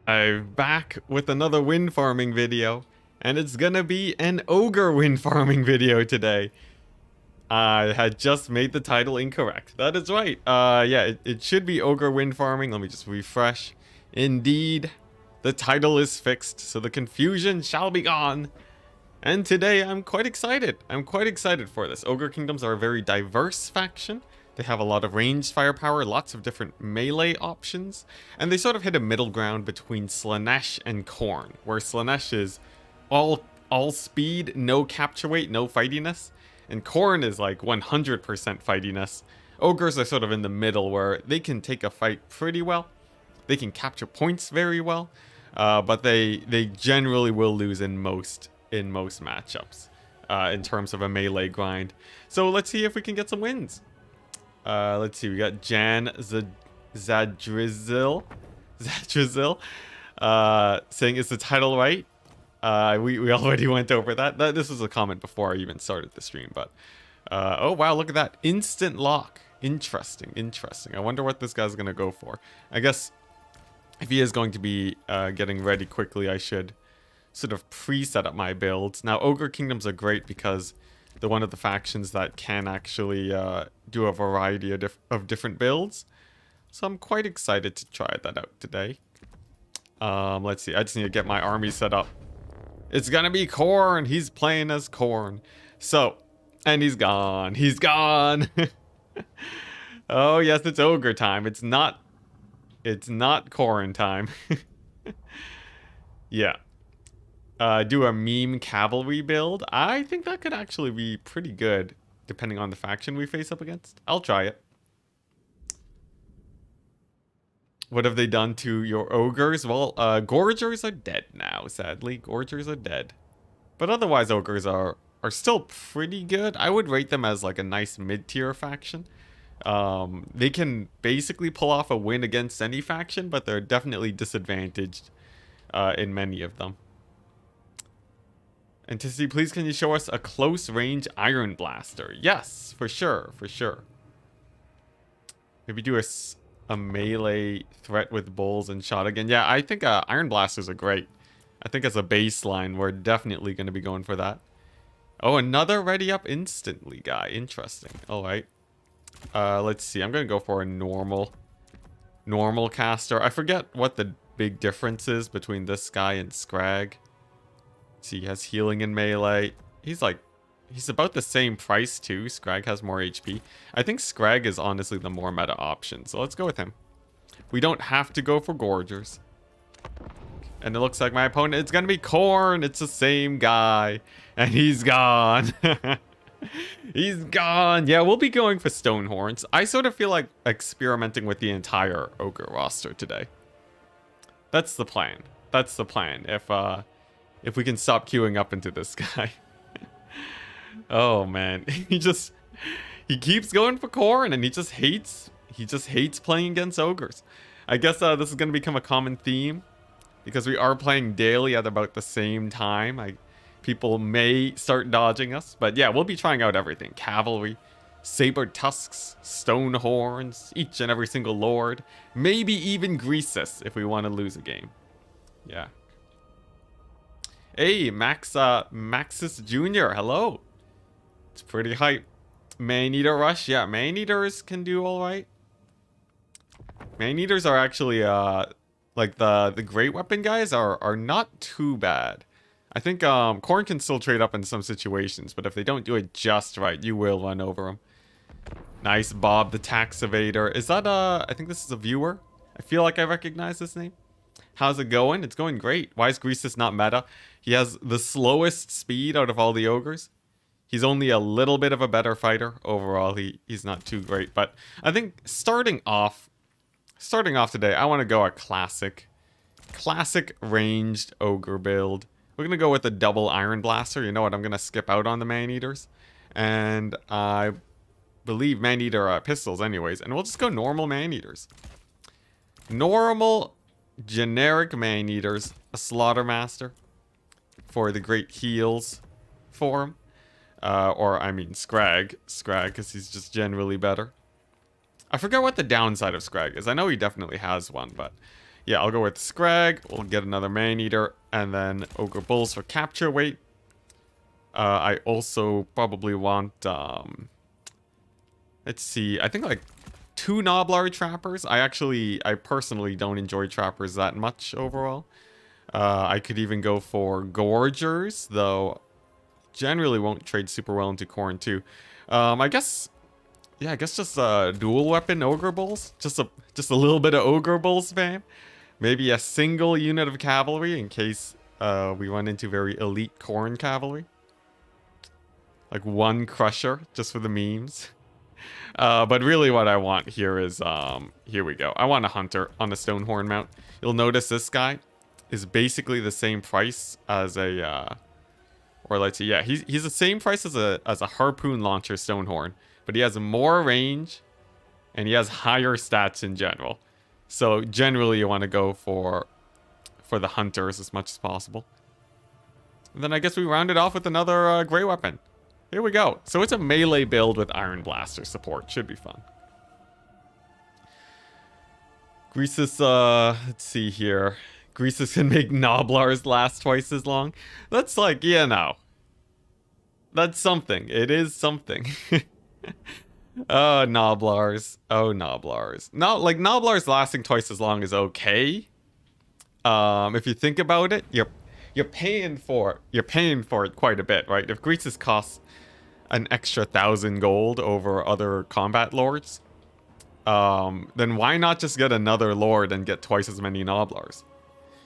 I'm back with another wind farming video, and it's gonna be an ogre wind farming video today. I had just made the title incorrect. That is right. Yeah, it should be ogre wind farming. Let me just refresh. Indeed, the title is fixed, so the confusion shall be gone. And today I'm quite excited. I'm quite excited for this. Ogre Kingdoms are a very diverse faction. They have a lot of ranged firepower, lots of different melee options, and they sort of hit a middle ground between Slaanesh and Khorne, where Slaanesh is all speed, no capture weight, no fightiness, and Khorne is like 100% fightiness. Ogres are sort of in the middle where they can take a fight pretty well, they can capture points very well, but they generally will lose in most matchups in terms of a melee grind. So let's see if we can get some wins. Let's see, we got Zadrizil saying, is the title right? We already went over that. This was a comment before I even started the stream, but oh wow, look at that. Instant lock. Interesting. I wonder what this guy's gonna go for. I guess if he is going to be getting ready quickly, I should sort of pre-set up my builds. Now, Ogre Kingdoms are great because they're one of the factions that can actually do a variety of different builds. So I'm quite excited to try that out today. Let's see, I just need to get my army set up. It's gonna be Khorne. He's playing as Khorne. So, and he's gone. He's gone. Oh yes, it's ogre time. It's not Khorne time. Yeah. Do a meme cavalry build. I think that could actually be pretty good, depending on the faction we face up against. I'll try it. What have they done to your ogres? Well, gorgers are dead now, sadly. Gorgers are dead. But otherwise, ogres are still pretty good. I would rate them as like a nice mid-tier faction. They can basically pull off a win against any faction, but they're definitely disadvantaged in many of them. Enticity, please can you show us a close range iron blaster? Yes, for sure. Maybe do a melee threat with bulls and shot again. Yeah, I think iron blasters are great. I think as a baseline, we're definitely going to be going for that. Oh, another ready up instantly guy. Interesting. All right. Let's see. I'm going to go for a normal caster. I forget what the big difference is between this guy and Scrag. See, he has healing and melee. He's about the same price too. Scrag has more HP. I think Scrag is honestly the more meta option, so let's go with him. We don't have to go for Gorgers. And it looks like my opponent is gonna be Khorne. It's the same guy. And he's gone. He's gone. Yeah, we'll be going for Stonehorns. I sort of feel like experimenting with the entire Ogre roster today. That's the plan. If we can stop queuing up into this guy. Oh man, he keeps going for Khorne, and he just hates playing against ogres. I guess this is gonna become a common theme because we are playing daily at about the same time. People may start dodging us, but yeah, we'll be trying out everything: cavalry, saber tusks, stone horns, each and every single lord, maybe even Greasus if we want to lose a game. Yeah. Hey, Maxis Jr., hello. It's pretty hype. Man-Eater Rush, yeah, Man-Eaters can do alright. Man-Eaters are actually, like the great weapon guys are not too bad. I think Khorne can still trade up in some situations, but if they don't do it just right, you will run over them. Nice, Bob the Tax Evader. Is that, I think this is a viewer? I feel like I recognize this name. How's it going? It's going great. Why is Greasus not meta? He has the slowest speed out of all the ogres. He's only a little bit of a better fighter. Overall, he's not too great. But I think starting off today, I want to go a classic ranged ogre build. We're going to go with a double iron blaster. You know what? I'm going to skip out on the man-eaters. And I believe man-eater pistols anyways. And we'll just go normal man-eaters. Normal generic man-eaters, a slaughtermaster for the great heals for him, or I mean Scrag, because he's just generally better. I forget what the downside of Scrag is. I know he definitely has one, but Yeah, I'll go with Scrag. We'll get another Man-Eater. And then Ogre Bulls for capture weight. I also probably want... let's see. I think like 2 Gnoblar Trappers. I personally don't enjoy Trappers that much overall. I could even go for Gorgers, though generally won't trade super well into Khorne too. I guess just dual weapon Ogre Bulls. Just a little bit of Ogre Bulls fam. Maybe a single unit of cavalry in case we run into very elite Khorne cavalry. Like 1 Crusher, just for the memes. But really what I want here is, here we go. I want a Hunter on a Stonehorn mount. You'll notice this guy is basically the same price as a, or let's see, yeah, he's the same price as a Harpoon Launcher Stonehorn. But he has more range, and he has higher stats in general. So generally you want to go for the Hunters as much as possible. And then I guess we round it off with another Grey Weapon. Here we go. So it's a melee build with Iron Blaster support. Should be fun. Greasus, let's see here. Greasus can make Gnoblars last twice as long. That's like, yeah, no. That's something. It is something. Oh, Gnoblars. Oh, Gnoblars. No, like, Gnoblars lasting twice as long is okay. If you think about it, you're paying for it quite a bit, right? If Greasus costs an extra 1,000 gold over other combat lords, then why not just get another lord and get twice as many Gnoblars?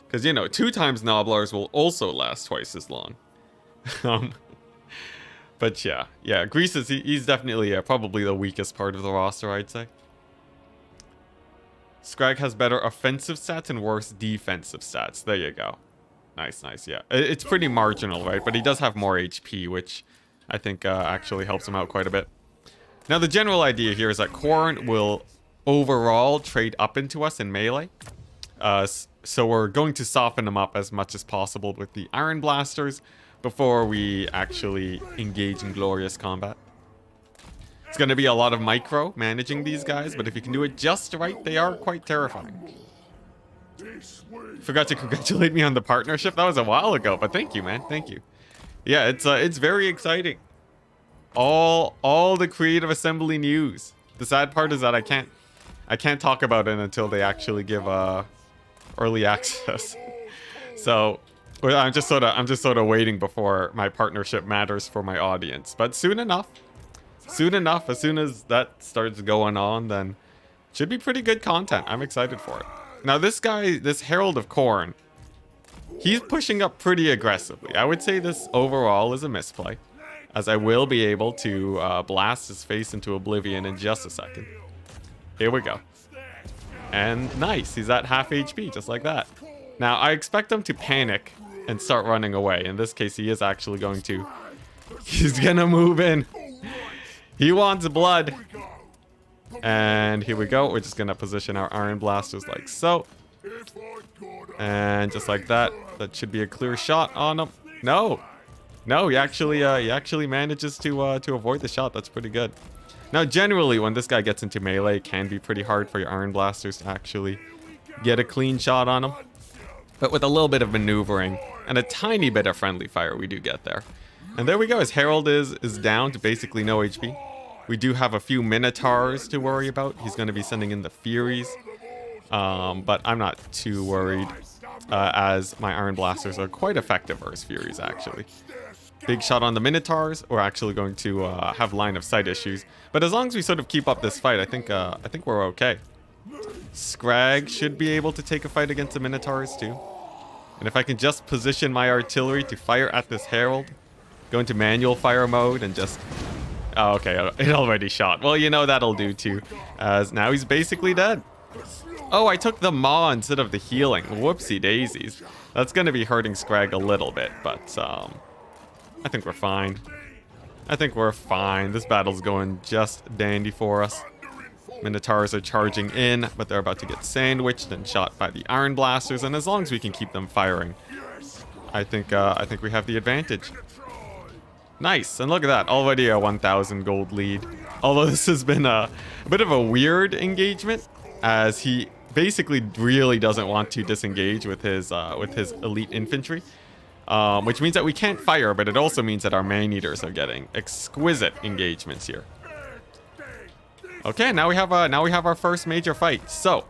Because, you know, 2 times Gnoblars will also last twice as long. But yeah, Greasus, he's definitely probably the weakest part of the roster, I'd say. Scrag has better offensive stats and worse defensive stats. There you go. Nice, yeah. It's pretty marginal, right? But he does have more HP, which I think actually helps him out quite a bit. Now, the general idea here is that Khorne will overall trade up into us in melee. So we're going to soften him up as much as possible with the Iron Blasters before we actually engage in glorious combat. It's going to be a lot of micro managing these guys, but if you can do it just right, they are quite terrifying. Forgot to congratulate me on the partnership. That was a while ago, but thank you, man. Thank you. Yeah, it's very exciting. All the Creative Assembly news. The sad part is that I can't talk about it until they actually give early access. So I'm just sort of waiting before my partnership matters for my audience. But soon enough, as soon as that starts going on, then it should be pretty good content. I'm excited for it. Now this guy, this Herald of Khorne, he's pushing up pretty aggressively. I would say this overall is a misplay, as I will be able to blast his face into oblivion in just a second. Here we go. And nice, he's at half HP, just like that. Now, I expect him to panic and start running away. In this case, he is actually going to. He's gonna move in. He wants blood. And here we go. We're just gonna position our Iron Blasters like so. And just like that. That should be a clear shot on him. No, he actually manages to avoid the shot. That's pretty good. Now, generally, when this guy gets into melee, it can be pretty hard for your Iron Blasters to actually get a clean shot on him. But with a little bit of maneuvering and a tiny bit of friendly fire, we do get there. And there we go. His Herald is down to basically no HP. We do have a few Minotaurs to worry about. He's going to be sending in the Furies. But I'm not too worried, as my Iron Blasters are quite effective versus Furies, actually. Big shot on the Minotaurs. We're actually going to have line of sight issues. But as long as we sort of keep up this fight, I think we're okay. Scrag should be able to take a fight against the Minotaurs too. And if I can just position my artillery to fire at this Herald, go into manual fire mode and just... Oh, okay, it already shot. Well, you know, that'll do too, as now he's basically dead. Oh, I took the Maw instead of the healing. Whoopsie daisies. That's going to be hurting Scrag a little bit, but I think we're fine. This battle's going just dandy for us. Minotaurs are charging in, but they're about to get sandwiched and shot by the Iron Blasters, and as long as we can keep them firing, I think we have the advantage. Nice, and look at that, already a 1,000 gold lead. Although this has been a bit of a weird engagement, as he basically really doesn't want to disengage with his elite infantry, which means that we can't fire, but it also means that our man-eaters are getting exquisite engagements here. Okay, now we have our first major fight. So,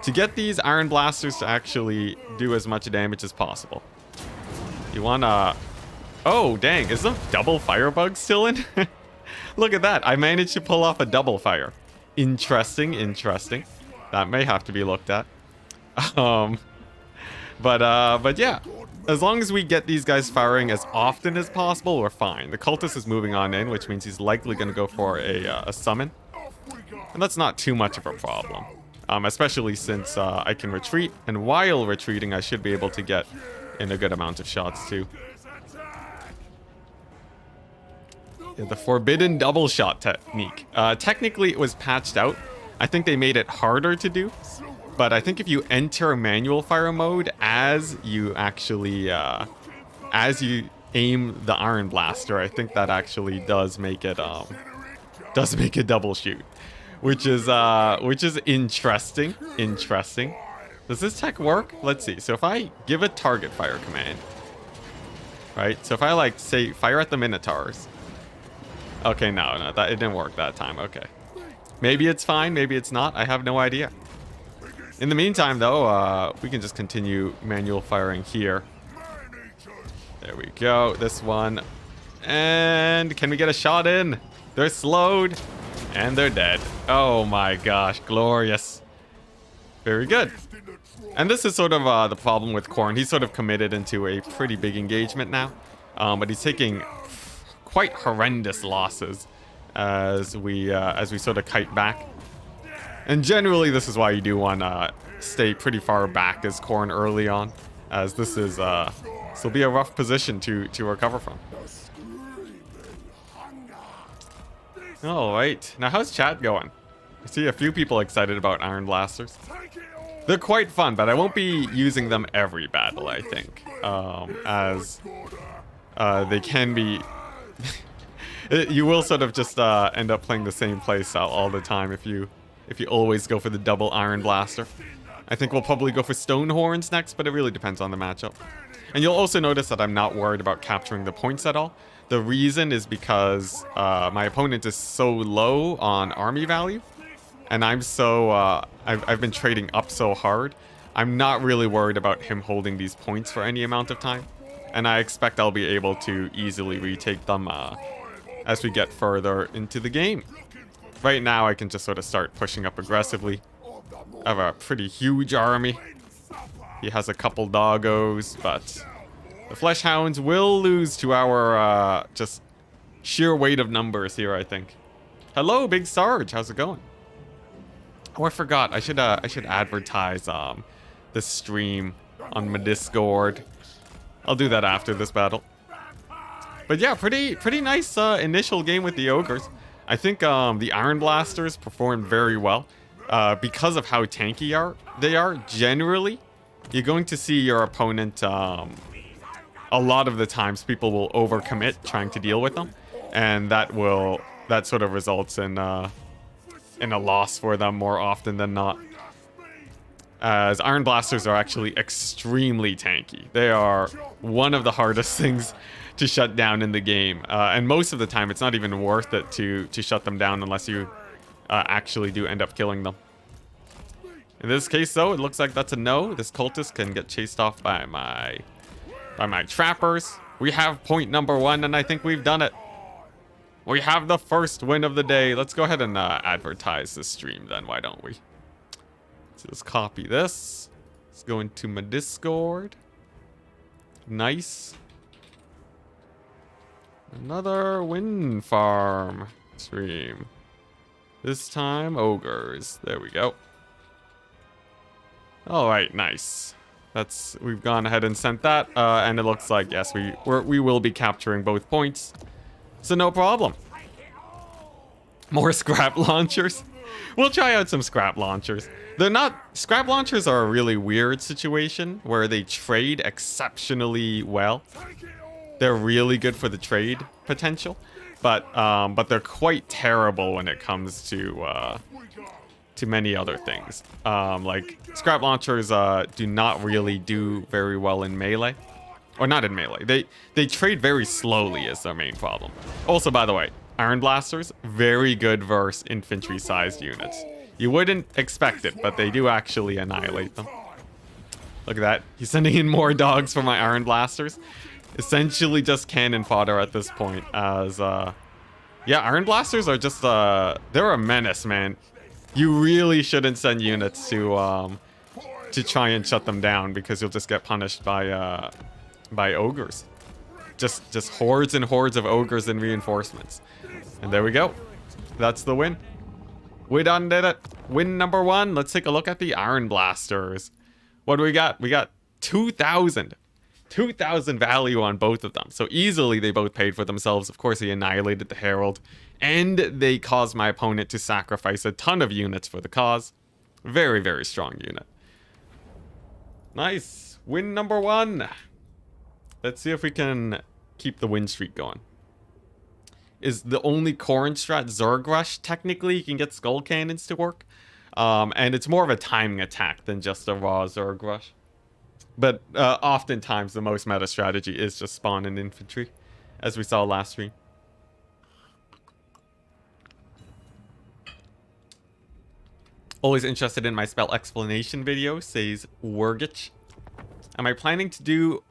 to get these iron blasters to actually do as much damage as possible, you wanna... Oh, dang, is the double firebug still in? Look at that, I managed to pull off a double fire. Interesting, interesting. That may have to be looked at. But yeah, as long as we get these guys firing as often as possible, we're fine. The cultist is moving on in, which means he's likely going to go for a summon. And that's not too much of a problem. Especially since I can retreat, and while retreating, I should be able to get in a good amount of shots too. Yeah, the forbidden double shot technique. Technically, it was patched out. I think they made it harder to do. But I think if you enter manual fire mode as you actually, as you aim the iron blaster, I think that actually does make it double shoot, which is interesting. Interesting. Does this tech work? Let's see. So if I give a target fire command, right? So if I like say fire at the minotaurs. Okay, no, that it didn't work that time. Okay, maybe it's fine. Maybe it's not. I have no idea. In the meantime, though, we can just continue manual firing here. There we go. This one. And can we get a shot in? They're slowed. And they're dead. Oh my gosh. Glorious. Very good. And this is sort of the problem with Khorne. He's sort of committed into a pretty big engagement now. But he's taking quite horrendous losses as we sort of kite back. And generally, this is why you do want to stay pretty far back as Khorne early on, as this will be a rough position to recover from. All right, now how's chat going? I see a few people excited about iron blasters. They're quite fun, but I won't be using them every battle, I think, as they can be. You will sort of just end up playing the same playstyle all the time if you always go for the double iron blaster. I think we'll probably go for stone horns next, but it really depends on the matchup. And you'll also notice that I'm not worried about capturing the points at all. The reason is because my opponent is so low on army value, and I'm so I've been trading up so hard. I'm not really worried about him holding these points for any amount of time, and I expect I'll be able to easily retake them as we get further into the game. Right now, I can just sort of start pushing up aggressively. I have a pretty huge army. He has a couple doggos, but the flesh hounds will lose to our just sheer weight of numbers here, I think. Hello, Big Sarge. How's it going? Oh, I forgot. I should advertise this stream on my Discord. I'll do that after this battle. But yeah, pretty nice initial game with the ogres. I think the Iron Blasters performed very well because of how tanky they are. Generally, you're going to see your opponent, a lot of the times people will overcommit trying to deal with them, and that sort of results in a loss for them more often than not. As Iron Blasters are actually extremely tanky. They are one of the hardest things to shut down in the game, and most of the time it's not even worth it to shut them down unless you actually do end up killing them. In this case, though, it looks like that's a no. This cultist can get chased off by my trappers. We have point number 1, and I think we've done it. We have the first win of the day. Let's go ahead and advertise this stream then, why don't we? So let's copy this. Let's go into my Discord. Nice. Another wind farm stream. This time, ogres. There we go. All right, nice. We've gone ahead and sent that, and it looks like yes, we will be capturing both points, so no problem. More scrap launchers. We'll try out some scrap launchers. Scrap launchers are a really weird situation where they trade exceptionally well. They're really good for the trade potential, but they're quite terrible when it comes to to many other things. Like scrap launchers do not really do very well in melee. Or not in melee. They trade very slowly is their main problem. Also, by the way, Iron Blasters, very good versus infantry-sized units. You wouldn't expect it, but they do actually annihilate them. Look at that. He's sending in more dogs for my Iron Blasters. Essentially just cannon fodder at this point, as yeah, Iron Blasters are just they're a menace, man. You really shouldn't send units to try and shut them down, because you'll just get punished by ogres. Just hordes and hordes of ogres and reinforcements. And there we go. That's the win. We done did it. Win number 1. Let's take a look at the Iron Blasters. What do we got? We got 2,000. 2,000 value on both of them. So easily they both paid for themselves. Of course, he annihilated the Herald. And they caused my opponent to sacrifice a ton of units for the cause. Very, very strong unit. Nice. Win number 1. Let's see if we can keep the win streak going. Is the only Khorne strat Zerg Rush? Technically, you can get Skull Cannons to work. And it's more of a timing attack than just a raw Zerg Rush. But oftentimes, the most meta strategy is just spawn in infantry, as we saw last stream. Always interested in my spell explanation video, says Wergich. Am I planning to do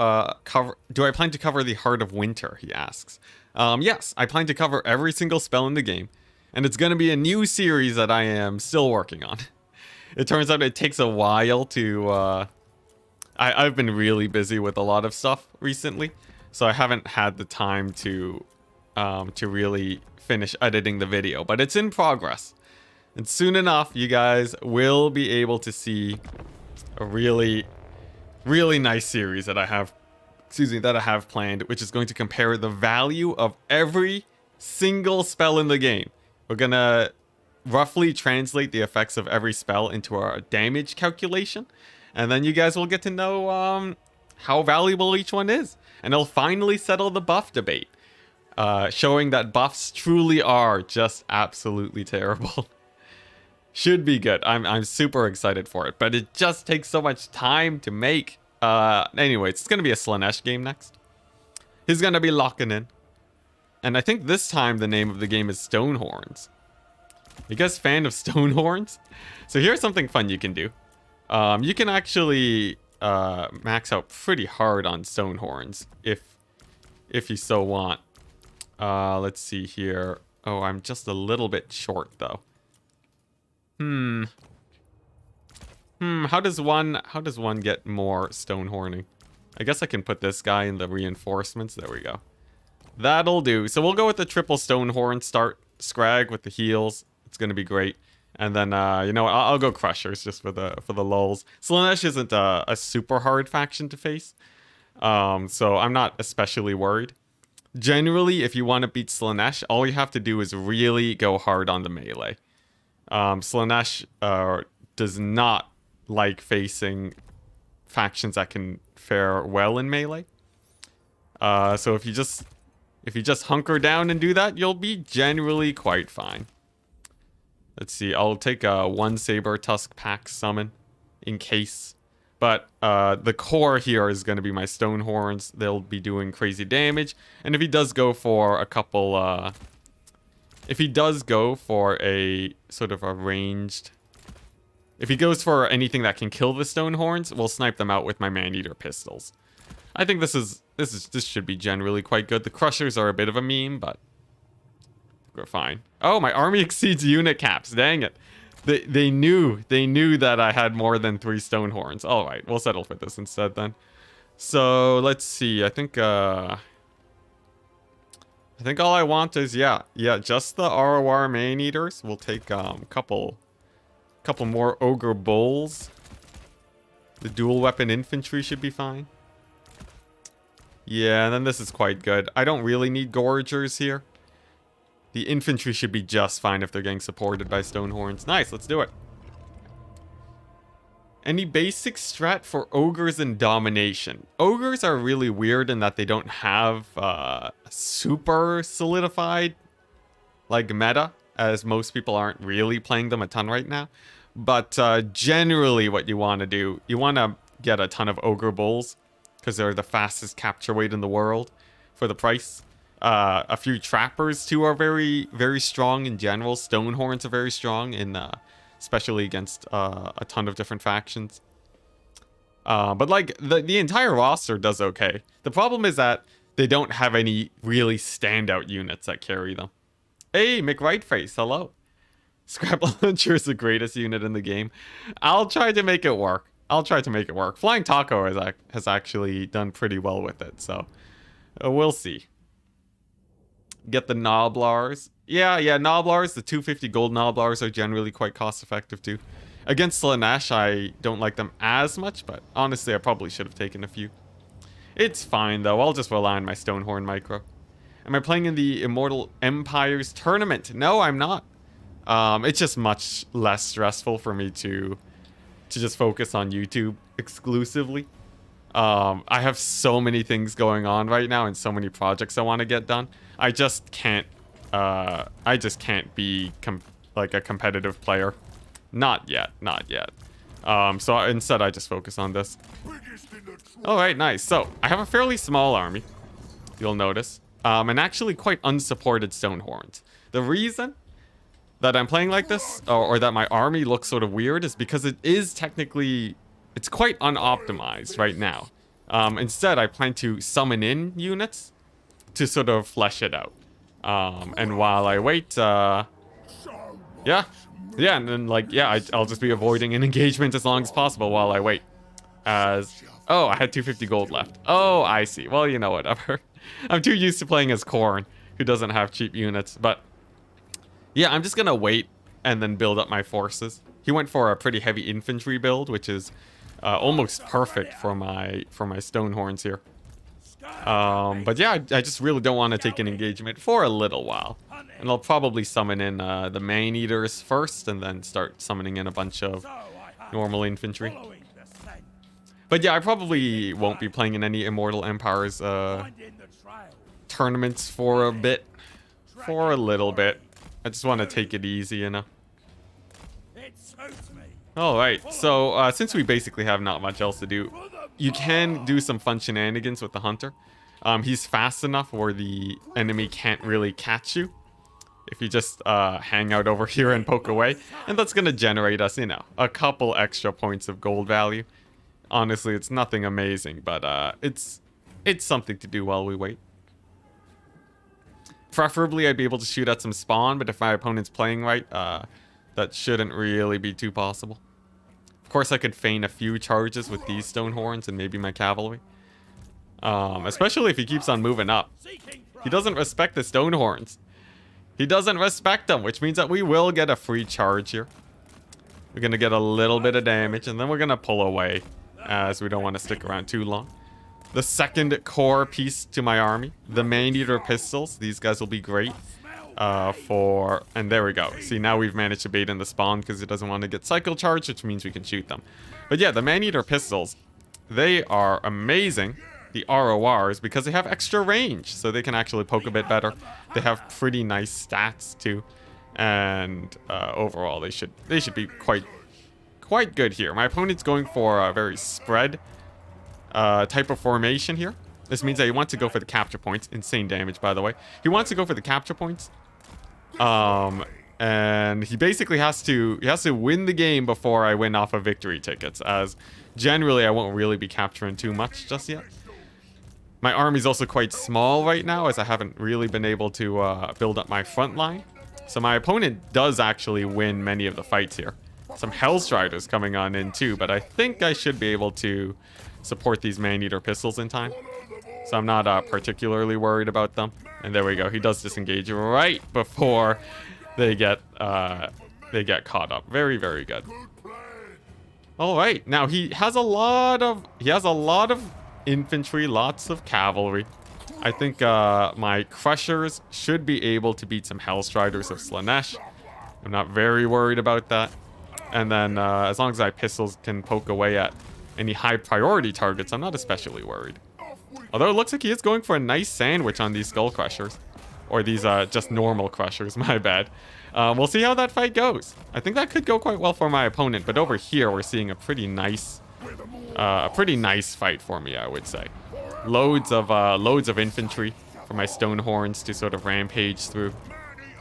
do I plan to cover the Heart of Winter, he asks. Yes, I plan to cover every single spell in the game, and it's going to be a new series that I am still working on. It turns out it takes a while to I've been really busy with a lot of stuff recently, so I haven't had the time to really finish editing the video, but it's in progress. And soon enough, you guys will be able to see a really nice series that I have, planned, which is going to compare the value of every single spell in the game. We're gonna roughly translate the effects of every spell into our damage calculation, and then you guys will get to know how valuable each one is, and it'll finally settle the buff debate, showing that buffs truly are just absolutely terrible. Should be good. I'm super excited for it, but it just takes so much time to make. Anyways, it's gonna be a Slaanesh game next. He's gonna be locking in, and I think this time the name of the game is Stonehorns. You guys fan of Stonehorns? So here's something fun you can do. You can actually max out pretty hard on Stonehorns if you so want. Let's see here. Oh, I'm just a little bit short though. How does one get more stone horning? I guess I can put this guy in the reinforcements. There we go. That'll do. So we'll go with the triple stone horn start. Scrag with the heals. It's gonna be great. And then you know what? I'll go Crushers just for the lulz. Slaanesh isn't a super hard faction to face, so I'm not especially worried. Generally, if you want to beat Slaanesh, all you have to do is really go hard on the melee. Slaanesh does not like facing factions that can fare well in melee. So if you just hunker down and do that, you'll be generally quite fine. Let's see, I'll take a 1 Saber Tusk Pack summon in case. But the core here is going to be my Stonehorns. They'll be doing crazy damage. And if he does go for a couple... if he does go for a sort of a ranged... If he goes for anything that can kill the Stonehorns, we'll snipe them out with my Man-Eater pistols. I think this should be generally quite good. The Crushers are a bit of a meme, but we're fine. Oh, my army exceeds unit caps. Dang it. They knew that I had more than 3 Stonehorns. All right, we'll settle for this instead then. So let's see. I think all I want is yeah, just the ROR Man-Eaters. We'll take couple more Ogre Bulls. The dual weapon infantry should be fine. Yeah, and then this is quite good. I don't really need Gorgers here. The infantry should be just fine if they're getting supported by Stonehorns. Nice, let's do it. Any basic strat for Ogres and Domination? Ogres are really weird in that they don't have super solidified like meta, as most people aren't really playing them a ton right now. But generally what you want to do, you want to get a ton of Ogre Bulls, because they're the fastest capture weight in the world for the price. A few Trappers too are very, very strong in general. Stonehorns are very strong, especially against a ton of different factions. But like the entire roster does okay. The problem is that they don't have any really standout units that carry them. Hey, McRightface, hello. Scrap Launcher is the greatest unit in the game. I'll try to make it work. Flying Taco has actually done pretty well with it, so we'll see. Get the Noblars. Yeah, Noblars, the 250 gold Noblars are generally quite cost effective too. Against Slaanesh, I don't like them as much, but honestly, I probably should have taken a few. It's fine though, I'll just rely on my Stonehorn micro. Am I playing in the Immortal Empires tournament? No, I'm not. It's just much less stressful for me to just focus on YouTube exclusively. I have so many things going on right now and so many projects I want to get done. I just can't be like a competitive player. Not yet. So instead I just focus on this. Alright, nice. So I have a fairly small army, you'll notice. And actually quite unsupported Stonehorns. The reason that I'm playing like this, or that my army looks sort of weird, is because it's quite unoptimized right now. Instead, I plan to summon in units to sort of flesh it out. And while I wait, and then I'll just be avoiding an engagement as long as possible while I wait. I had 250 gold left. Oh, I see. Well, you know, whatever. I'm too used to playing as Khorne, who doesn't have cheap units, but yeah, I'm just gonna wait and then build up my forces. He went for a pretty heavy infantry build, which is almost perfect for my Stonehorns here. But yeah, I just really don't want to take an engagement for a little while. And I'll probably summon in the Man-Eaters first, and then start summoning in a bunch of normal infantry. But yeah, I probably won't be playing in any Immortal Empires tournaments for a bit. For a little bit. I just want to take it easy, you know. Alright, so since we basically have not much else to do, you can do some fun shenanigans with the Hunter. He's fast enough where the enemy can't really catch you if you just hang out over here and poke away. And that's going to generate us, you know, a couple extra points of gold value. Honestly, it's nothing amazing, but it's something to do while we wait. Preferably, I'd be able to shoot at some spawn, but if my opponent's playing right, that shouldn't really be too possible. Of course, I could feign a few charges with these Stonehorns and maybe my cavalry. Especially if he keeps on moving up. He doesn't respect the Stonehorns. He doesn't respect them, which means that we will get a free charge here. We're going to get a little bit of damage, and then we're going to pull away, as we don't want to stick around too long. The second core piece to my army, the Man-Eater pistols. These guys will be great and there we go. See, now we've managed to bait in the spawn because it doesn't want to get cycle charged, which means we can shoot them. But yeah, the Man-Eater pistols, they are amazing, the RORs, because they have extra range, so they can actually poke a bit better. They have pretty nice stats too, and overall they should be quite good here. My opponent's going for a very spread type of formation here. This means that he wants to go for the capture points. Insane damage, by the way. He wants to go for the capture points. And he basically has to win the game before I win off of victory tickets, as generally I won't really be capturing too much just yet. My army's also quite small right now, as I haven't really been able to build up my front line. So my opponent does actually win many of the fights here. Some Hellstriders coming on in too, but I think I should be able to support these Man-Eater pistols in time. So I'm not particularly worried about them. And there we go. He does disengage right before they get caught up. Very, very good. All right. Now he has a lot of infantry, lots of cavalry. I think my Crushers should be able to beat some Hellstriders of Slaanesh. I'm not very worried about that. And then as long as my pistols can poke away at any high priority targets, I'm not especially worried. Although it looks like he is going for a nice sandwich on these Skull Crushers. Or these just normal crushers, my bad. We'll see how that fight goes. I think that could go quite well for my opponent, but over here we're seeing a pretty nice fight for me, I would say. Loads of infantry for my stone horns to sort of rampage through.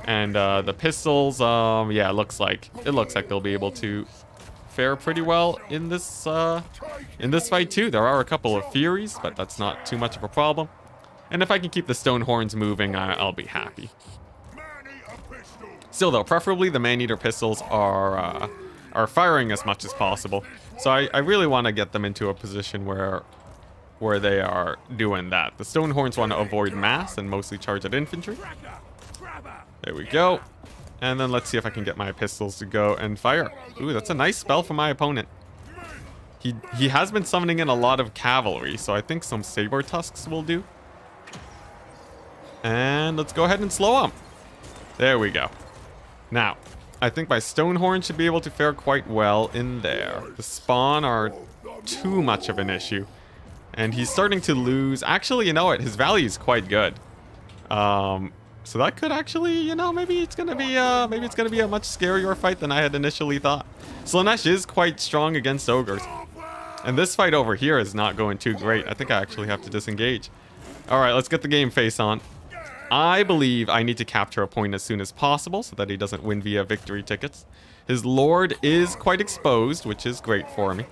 And the pistols, yeah, it looks like they'll be able to fare pretty well in this fight too. There are a couple of Furies, but that's not too much of a problem. And if I can keep the stone horns moving, I'll be happy. Still though, preferably the man-eater pistols are firing as much as possible. So I really want to get them into a position where they are doing that. The stone horns want to avoid mass and mostly charge at infantry. There we go. And then let's see if I can get my pistols to go and fire. Ooh, that's a nice spell for my opponent. He has been summoning in a lot of cavalry, so I think some saber tusks will do. And let's go ahead and slow him. There we go. Now, I think my stone horn should be able to fare quite well in there. The spawn are too much of an issue. And he's starting to lose. Actually, you know what? His value is quite good. So that could actually, you know, maybe it's gonna be a much scarier fight than I had initially thought. Slaanesh is quite strong against ogres, and this fight over here is not going too great. I think I actually have to disengage. All right, let's get the game face on. I believe I need to capture a point as soon as possible so that he doesn't win via victory tickets. His lord is quite exposed, which is great for me.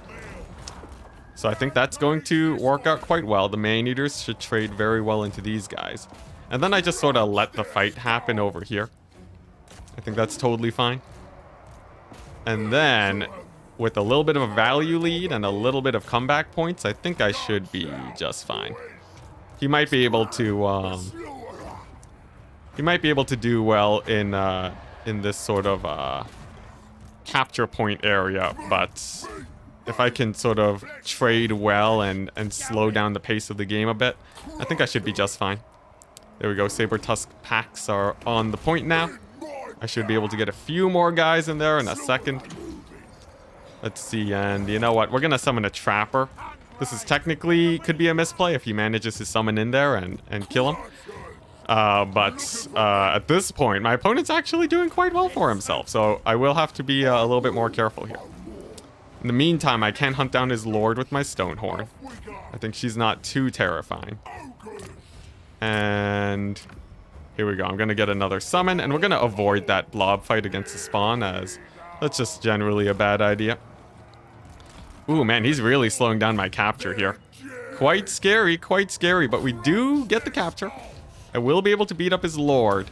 So I think that's going to work out quite well. The man-eaters should trade very well into these guys. And then I just sort of let the fight happen over here. I think that's totally fine. And then, with a little bit of a value lead and a little bit of comeback points, I think I should be just fine. He might be able to, do well in this sort of capture point area, but if I can sort of trade well and slow down the pace of the game a bit, I think I should be just fine. There we go, Saber Tusk packs are on the point now. I should be able to get a few more guys in there in a second. Let's see, and you know what? We're gonna summon a Trapper. This is technically, could be a misplay if he manages to summon in there and kill him. But at this point, my opponent's actually doing quite well for himself, so I will have to be a little bit more careful here. In the meantime, I can hunt down his lord with my Stonehorn. I think she's not too terrifying. And here we go. I'm going to get another summon, and we're going to avoid that blob fight against the spawn, as that's just generally a bad idea. Ooh, man, he's really slowing down my capture here. Quite scary, but we do get the capture. I will be able to beat up his lord.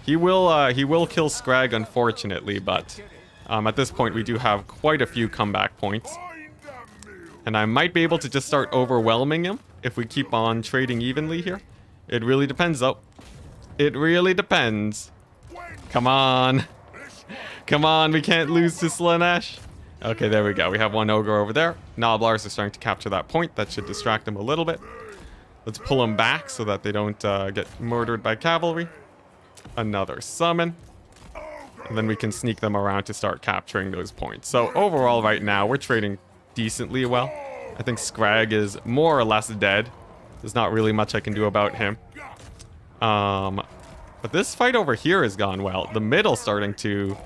He will kill Scrag, unfortunately, but at this point we do have quite a few comeback points. And I might be able to just start overwhelming him if we keep on trading evenly here. It really depends, though. It really depends. Come on. Come on, we can't lose to Slaanesh. Okay, there we go. We have one ogre over there. Noblars are starting to capture that point. That should distract them a little bit. Let's pull them back so that they don't get murdered by cavalry. Another summon. And then we can sneak them around to start capturing those points. So overall, right now, we're trading decently well. I think Scrag is more or less dead. There's not really much I can do about him. But this fight over here has gone well. The middle's starting to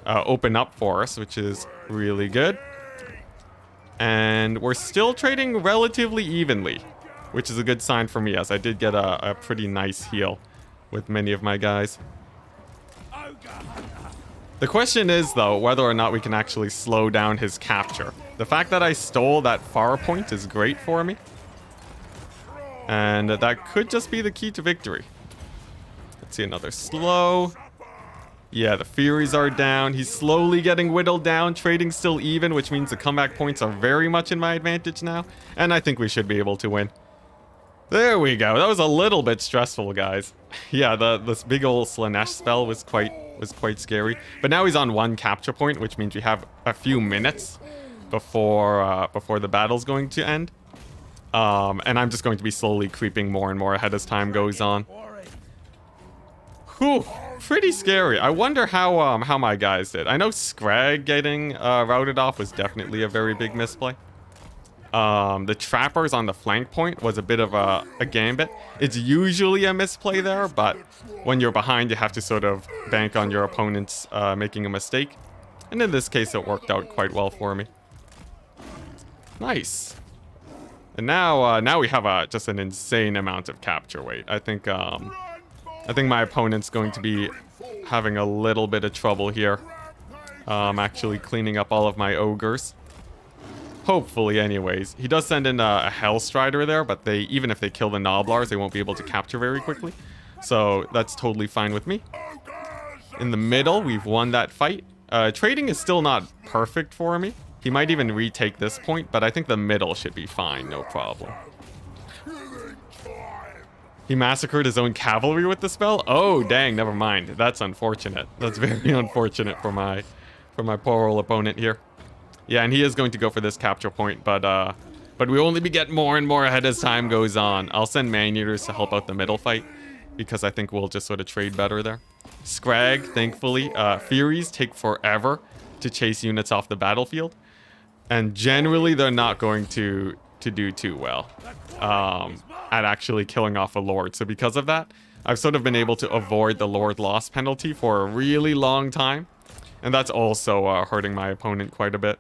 open up for us, which is really good. And we're still trading relatively evenly, which is a good sign for me, as I did get a pretty nice heal with many of my guys. The question is, though, whether or not we can actually slow down his capture. The fact that I stole that far point is great for me. And that could just be the key to victory. Let's see, another slow. Yeah, the Furies are down. He's slowly getting whittled down. Trading still even, which means the comeback points are very much in my advantage now. And I think we should be able to win. There we go. That was a little bit stressful, guys. Yeah, this big old Slaanesh spell was quite scary. But now he's on one capture point, which means we have a few minutes before the battle's going to end. And I'm just going to be slowly creeping more and more ahead as time goes on. Whew, pretty scary. I wonder how my guys did. I know Scrag getting routed off was definitely a very big misplay. The trappers on the flank point was a bit of a gambit. It's usually a misplay there, but when you're behind, you have to sort of bank on your opponents making a mistake. And in this case, it worked out quite well for me. Nice. And now we have just an insane amount of capture weight. I think my opponent's going to be having a little bit of trouble here. Actually cleaning up all of my ogres. Hopefully, anyways. He does send in a Hellstrider there, but even if they kill the Noblars, they won't be able to capture very quickly. So that's totally fine with me. In the middle, we've won that fight. Trading is still not perfect for me. He might even retake this point, but I think the middle should be fine, no problem. He massacred his own cavalry with the spell? Oh, dang, never mind. That's unfortunate. That's very unfortunate for my poor old opponent here. Yeah, and he is going to go for this capture point, but we will only be getting more and more ahead as time goes on. I'll send Man-Eaters to help out the middle fight, because I think we'll just sort of trade better there. Scrag, thankfully. Furies take forever to chase units off the battlefield, and generally they're not going to do too well at actually killing off a Lord. So because of that, I've sort of been able to avoid the Lord loss penalty for a really long time, and that's also hurting my opponent quite a bit.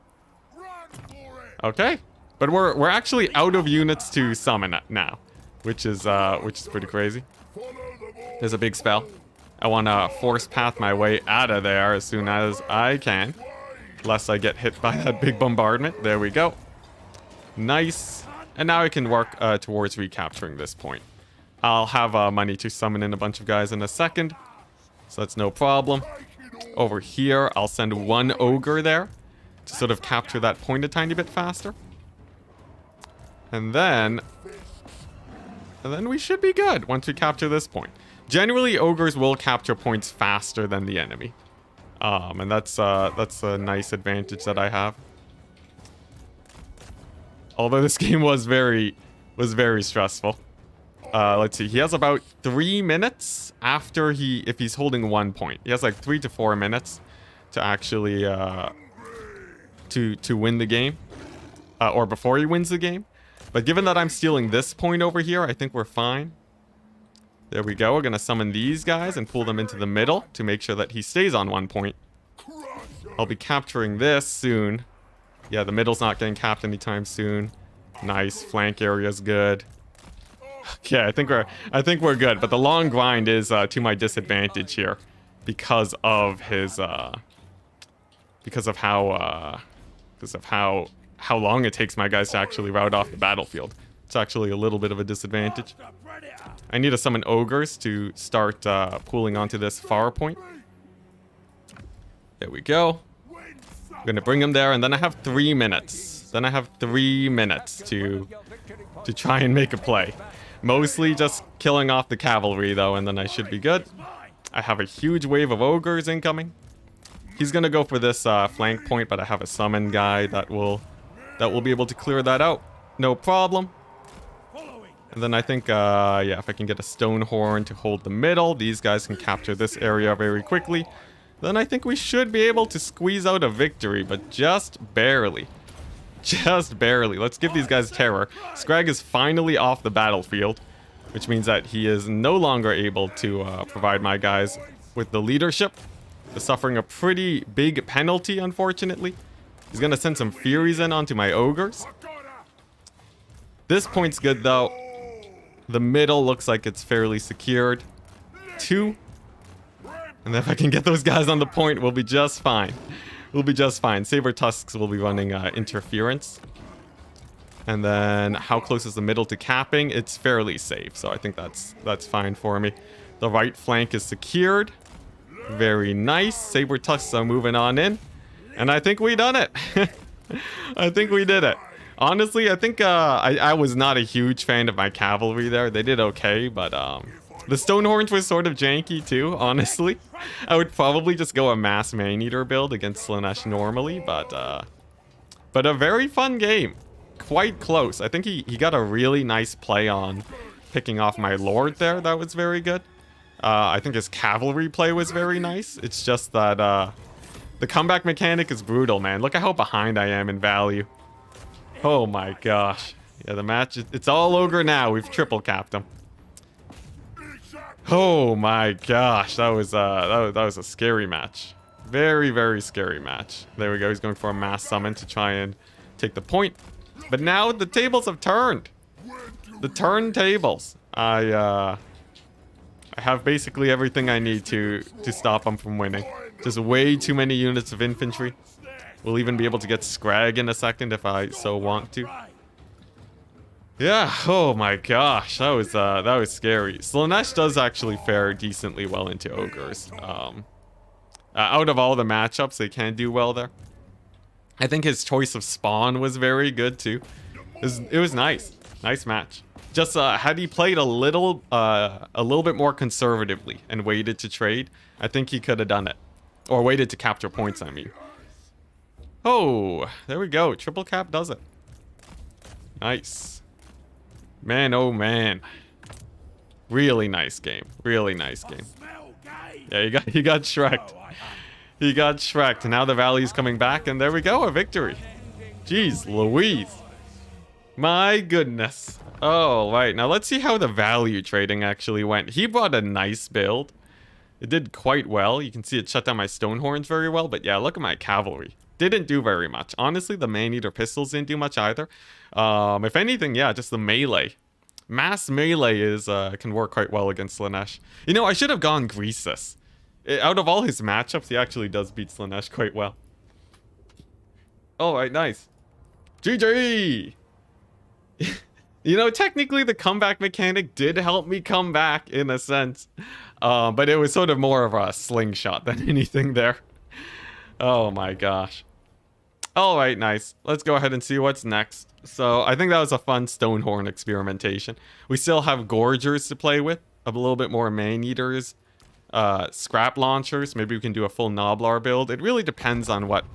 Okay, but we're actually out of units to summon now, which is pretty crazy. There's a big spell. I want to force path my way out of there as soon as I can, lest I get hit by that big bombardment. There we go. Nice. And now I can work towards recapturing this point. I'll have money to summon in a bunch of guys in a second, so that's no problem. Over here, I'll send one ogre there to sort of capture that point a tiny bit faster. And then we should be good once we capture this point. Generally, ogres will capture points faster than the enemy. And that's a nice advantage that I have. Although this game was very stressful. Let's see. He has about 3 minutes after if he's holding 1 point. He has like 3 to 4 minutes to actually to win the game, or before he wins the game. But given that I'm stealing this point over here, I think we're fine. There we go. We're gonna summon these guys and pull them into the middle to make sure that he stays on 1 point. I'll be capturing this soon. Yeah, the middle's not getting capped anytime soon. Nice. Flank area's good. Okay, I think we're good. But the long grind is to my disadvantage here because of his because of how long it takes my guys to actually rout off the battlefield. It's actually a little bit of a disadvantage. I need to summon ogres to start pulling onto this far point. There we go. I'm gonna bring him there, and then I have 3 minutes. Then I have 3 minutes to try and make a play. Mostly just killing off the cavalry though, and then I should be good. I have a huge wave of ogres incoming. He's gonna go for this flank point, but I have a summon guy that will be able to clear that out. No problem. And then I think, yeah, if I can get a stone horn to hold the middle, these guys can capture this area very quickly. Then I think we should be able to squeeze out a victory, but just barely. Just barely. Let's give these guys terror. Scrag is finally off the battlefield, which means that he is no longer able to provide my guys with the leadership. They're suffering a pretty big penalty, unfortunately. He's going to send some Furies in onto my ogres. This point's good, though. The middle looks like it's fairly secured. 2. And then if I can get those guys on the point, we'll be just fine. We'll be just fine. Saber Tusks will be running interference. And then how close is the middle to capping? It's fairly safe, so I think that's fine for me. The right flank is secured. Very nice. Saber Tusks are moving on in. And I think we done it. I think we did it. Honestly, I think I was not a huge fan of my cavalry there. They did okay, but the Stonehorns was sort of janky too, honestly. I would probably just go a mass Man-Eater build against Slaanesh normally, but a very fun game. Quite close. I think he got a really nice play on picking off my Lord there. That was very good. I think his cavalry play was very nice. It's just that the comeback mechanic is brutal, man. Look at how behind I am in value. Oh my gosh. Yeah, the match, it's all ogre now. We've triple capped him. Oh my gosh, that was a scary match. Very, very scary match. There we go. He's going for a mass summon to try and take the point. But now the tables have turned. The turntables. I have basically everything I need to stop him from winning. Just way too many units of infantry. We'll even be able to get Scrag in a second if I so want to. Yeah, oh my gosh, that was scary. Slaanesh does actually fare decently well into ogres. Out of all the matchups, they can do well there. I think his choice of spawn was very good too. It was nice. Nice match. Just had he played a little bit more conservatively and waited to trade, I think he could have done it. Or waited to capture points, I mean. Oh, there we go. Triple cap does it. Nice. Man, oh man. Really nice game. Really nice game. Yeah, he got Shrek'd. He got Shrek'd. Now the Valley's coming back, and there we go, a victory. Jeez Louise. My goodness. Oh, right. Now let's see how the value trading actually went. He brought a nice build. It did quite well. You can see it shut down my Stonehorns very well, but yeah, look at my cavalry. Didn't do very much. Honestly, the Man-Eater pistols didn't do much either. If anything, yeah, just the melee. Mass melee is can work quite well against Slaanesh. You know, I should have gone Greasus. Out of all his matchups, he actually does beat Slaanesh quite well. Alright, nice. GG! You know, technically the comeback mechanic did help me come back in a sense. But it was sort of more of a slingshot than anything there. Oh my gosh. Alright, nice. Let's go ahead and see what's next. So, I think that was a fun Stonehorn experimentation. We still have Gorgers to play with. A little bit more Man-Eaters. Scrap Launchers. Maybe we can do a full Noblar build. It really depends on what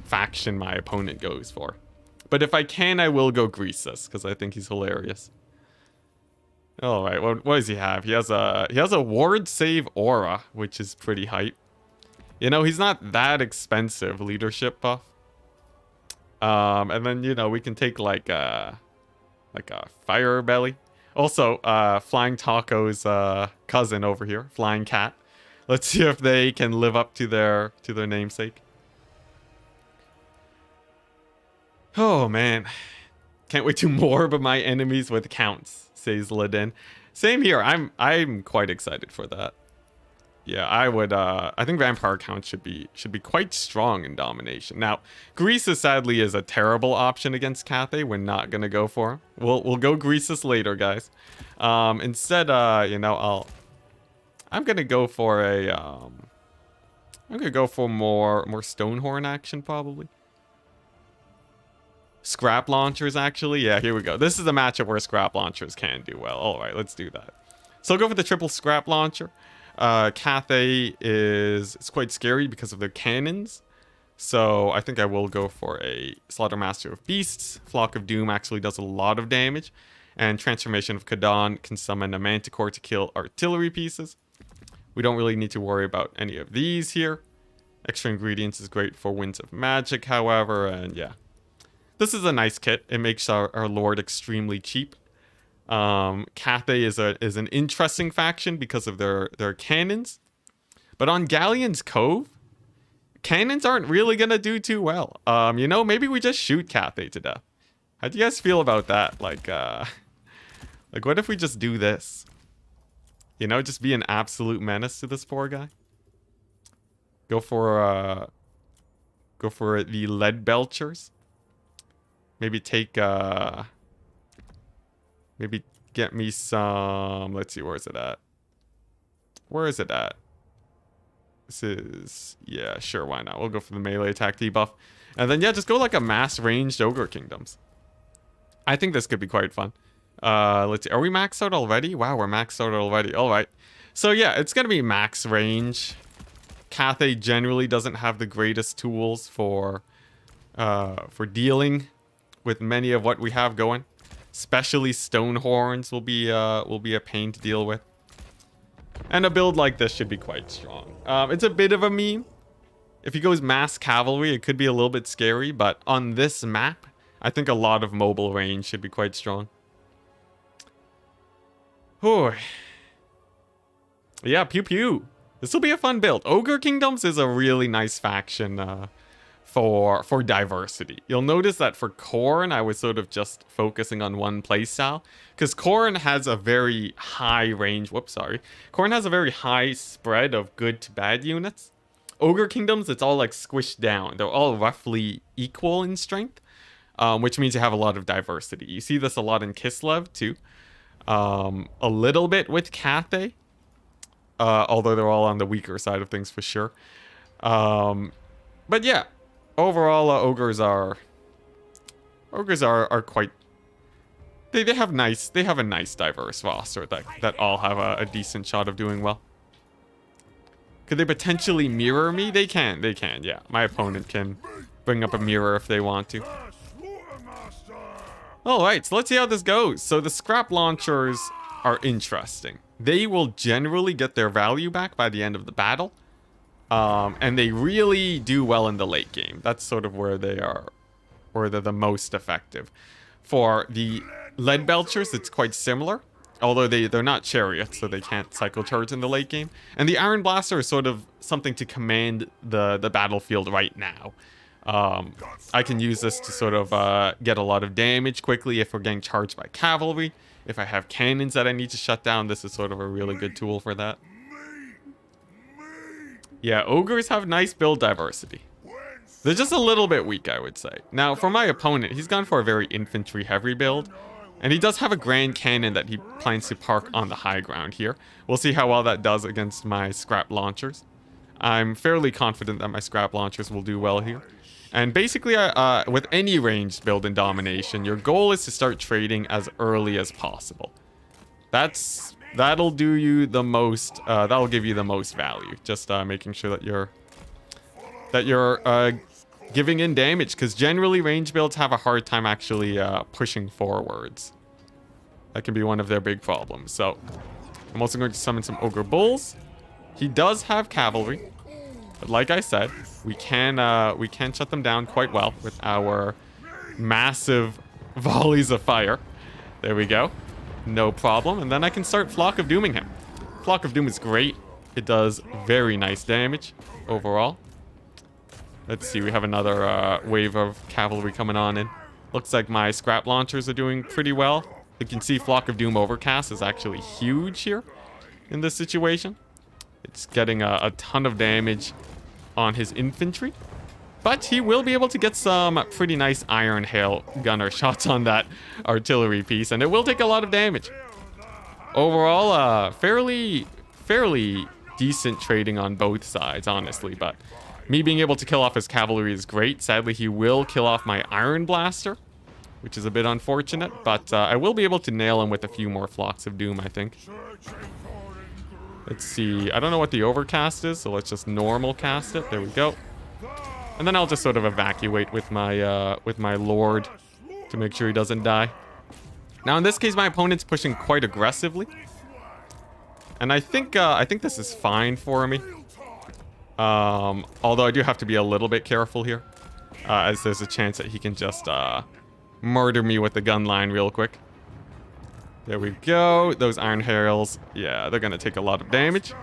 faction my opponent goes for. But if I can, I will go Greasus, because I think he's hilarious. Alright, what does he have? He has a Ward Save Aura, which is pretty hype. You know, he's not that expensive leadership buff. And then, you know, we can take like a Fire Belly. Also, Flying Taco's cousin over here, Flying Cat. Let's see if they can live up to their namesake. Oh man, can't wait to morb my enemies with counts, says Ladin. Same here. I'm quite excited for that. Yeah, I would. I think Vampire Count should be quite strong in domination. Now, Greasus sadly is a terrible option against Cathay. We're not gonna go for him. We'll go Greasus later, guys. Instead, you know, I'm gonna go for a. I'm gonna go for more Stonehorn action probably. Scrap Launchers actually. Yeah, here we go. This is a matchup where Scrap Launchers can do well. All right, let's do that. So I'll go for the triple Scrap Launcher. Cathay it's quite scary because of their cannons. So I think I will go for a Slaughtermaster of Beasts. Flock of Doom actually does a lot of damage. And Transformation of Kadon can summon a Manticore to kill artillery pieces. We don't really need to worry about any of these here. Extra Ingredients is great for Winds of Magic, however, and yeah. This is a nice kit. It makes our Lord extremely cheap. Cathay is an interesting faction because of their cannons. But on Galleon's Cove, cannons aren't really gonna do too well. You know, maybe we just shoot Cathay to death. How do you guys feel about that? Like what if we just do this? You know, just be an absolute menace to this poor guy. Go for the Lead Belchers. Maybe take maybe get me some, let's see, where is it at? Where is it at? This is, yeah, sure, why not? We'll go for the melee attack debuff. And then, yeah, just go like a mass ranged Ogre Kingdoms. I think this could be quite fun. Let's see, are we maxed out already? Wow, we're maxed out already. All right. So, yeah, it's going to be max range. Cathay generally doesn't have the greatest tools for dealing with many of what we have going. Especially Stonehorns will be a pain to deal with. And a build like this should be quite strong. It's a bit of a meme. If he goes mass cavalry, it could be a little bit scary, but on this map, I think a lot of mobile range should be quite strong. Oh. Yeah, pew pew. This will be a fun build. Ogre Kingdoms is a really nice faction for diversity. You'll notice that for Khorne, I was sort of just focusing on one playstyle. Because Khorne has a very high range. Whoops, sorry. Khorne has a very high spread of good to bad units. Ogre Kingdoms, it's all like squished down. They're all roughly equal in strength. Which means you have a lot of diversity. You see this a lot in Kislev too. A little bit with Cathay. Although they're all on the weaker side of things for sure. But yeah, overall, ogres are quite. They have a nice diverse roster that all have a decent shot of doing well. Could they potentially mirror me? They can. Yeah, my opponent can bring up a mirror if they want to. All right, so let's see how this goes. So the scrap launchers are interesting. They will generally get their value back by the end of the battle. And they really do well in the late game. That's sort of where they're the most effective. For the lead belchers, it's quite similar. Although they're not chariots, so they can't cycle charge in the late game. And the Iron Blaster is sort of something to command the battlefield right now. I can use this to sort of get a lot of damage quickly if we're getting charged by cavalry. If I have cannons that I need to shut down, this is sort of a really good tool for that. Yeah, ogres have nice build diversity. They're just a little bit weak, I would say. Now, for my opponent, he's gone for a very infantry-heavy build. And he does have a grand cannon that he plans to park on the high ground here. We'll see how well that does against my scrap launchers. I'm fairly confident that my scrap launchers will do well here. And basically, with any ranged build in Domination, your goal is to start trading as early as possible. That'll do you the most. That'll give you the most value. Just making sure that you're giving in damage, because generally range builds have a hard time actually pushing forwards. That can be one of their big problems. So I'm also going to summon some Ogre Bulls. He does have cavalry, but like I said, we can shut them down quite well with our massive volleys of fire. There we go. No problem. And then I can start Flock of Dooming him. Flock of Doom is great. It does very nice damage overall. Let's see, we have another wave of cavalry coming on in. Looks like my scrap launchers are doing pretty well. You can see Flock of Doom Overcast is actually huge here in this situation. It's getting a ton of damage on his infantry. But he will be able to get some pretty nice Iron Hail gunner shots on that artillery piece, and it will take a lot of damage. Overall, fairly decent trading on both sides, honestly, but me being able to kill off his cavalry is great. Sadly, he will kill off my Iron Blaster, which is a bit unfortunate, but I will be able to nail him with a few more Flocks of Doom, I think. Let's see. I don't know what the overcast is, so let's just normal cast it. There we go. And then I'll just sort of evacuate with my Lord to make sure he doesn't die. Now, in this case, my opponent's pushing quite aggressively. And I think this is fine for me. Although I do have to be a little bit careful here, as there's a chance that he can just murder me with the gun line real quick. There we go. Those Iron Hails, yeah, they're gonna take a lot of damage.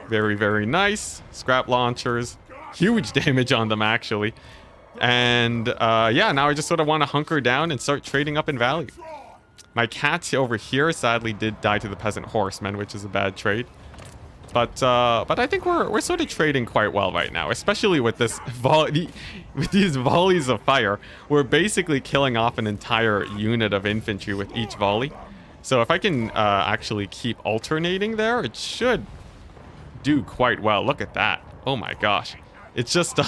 Very, very nice. Scrap launchers, huge damage on them actually. And yeah, now I just sort of want to hunker down and start trading up in value. My cat over here sadly did die to the peasant horsemen, which is a bad trade. But I think we're sort of trading quite well right now, especially with this with these volleys of fire. We're basically killing off an entire unit of infantry with each volley. So if I can actually keep alternating there, it should do quite well. Look at that! Oh my gosh, it's just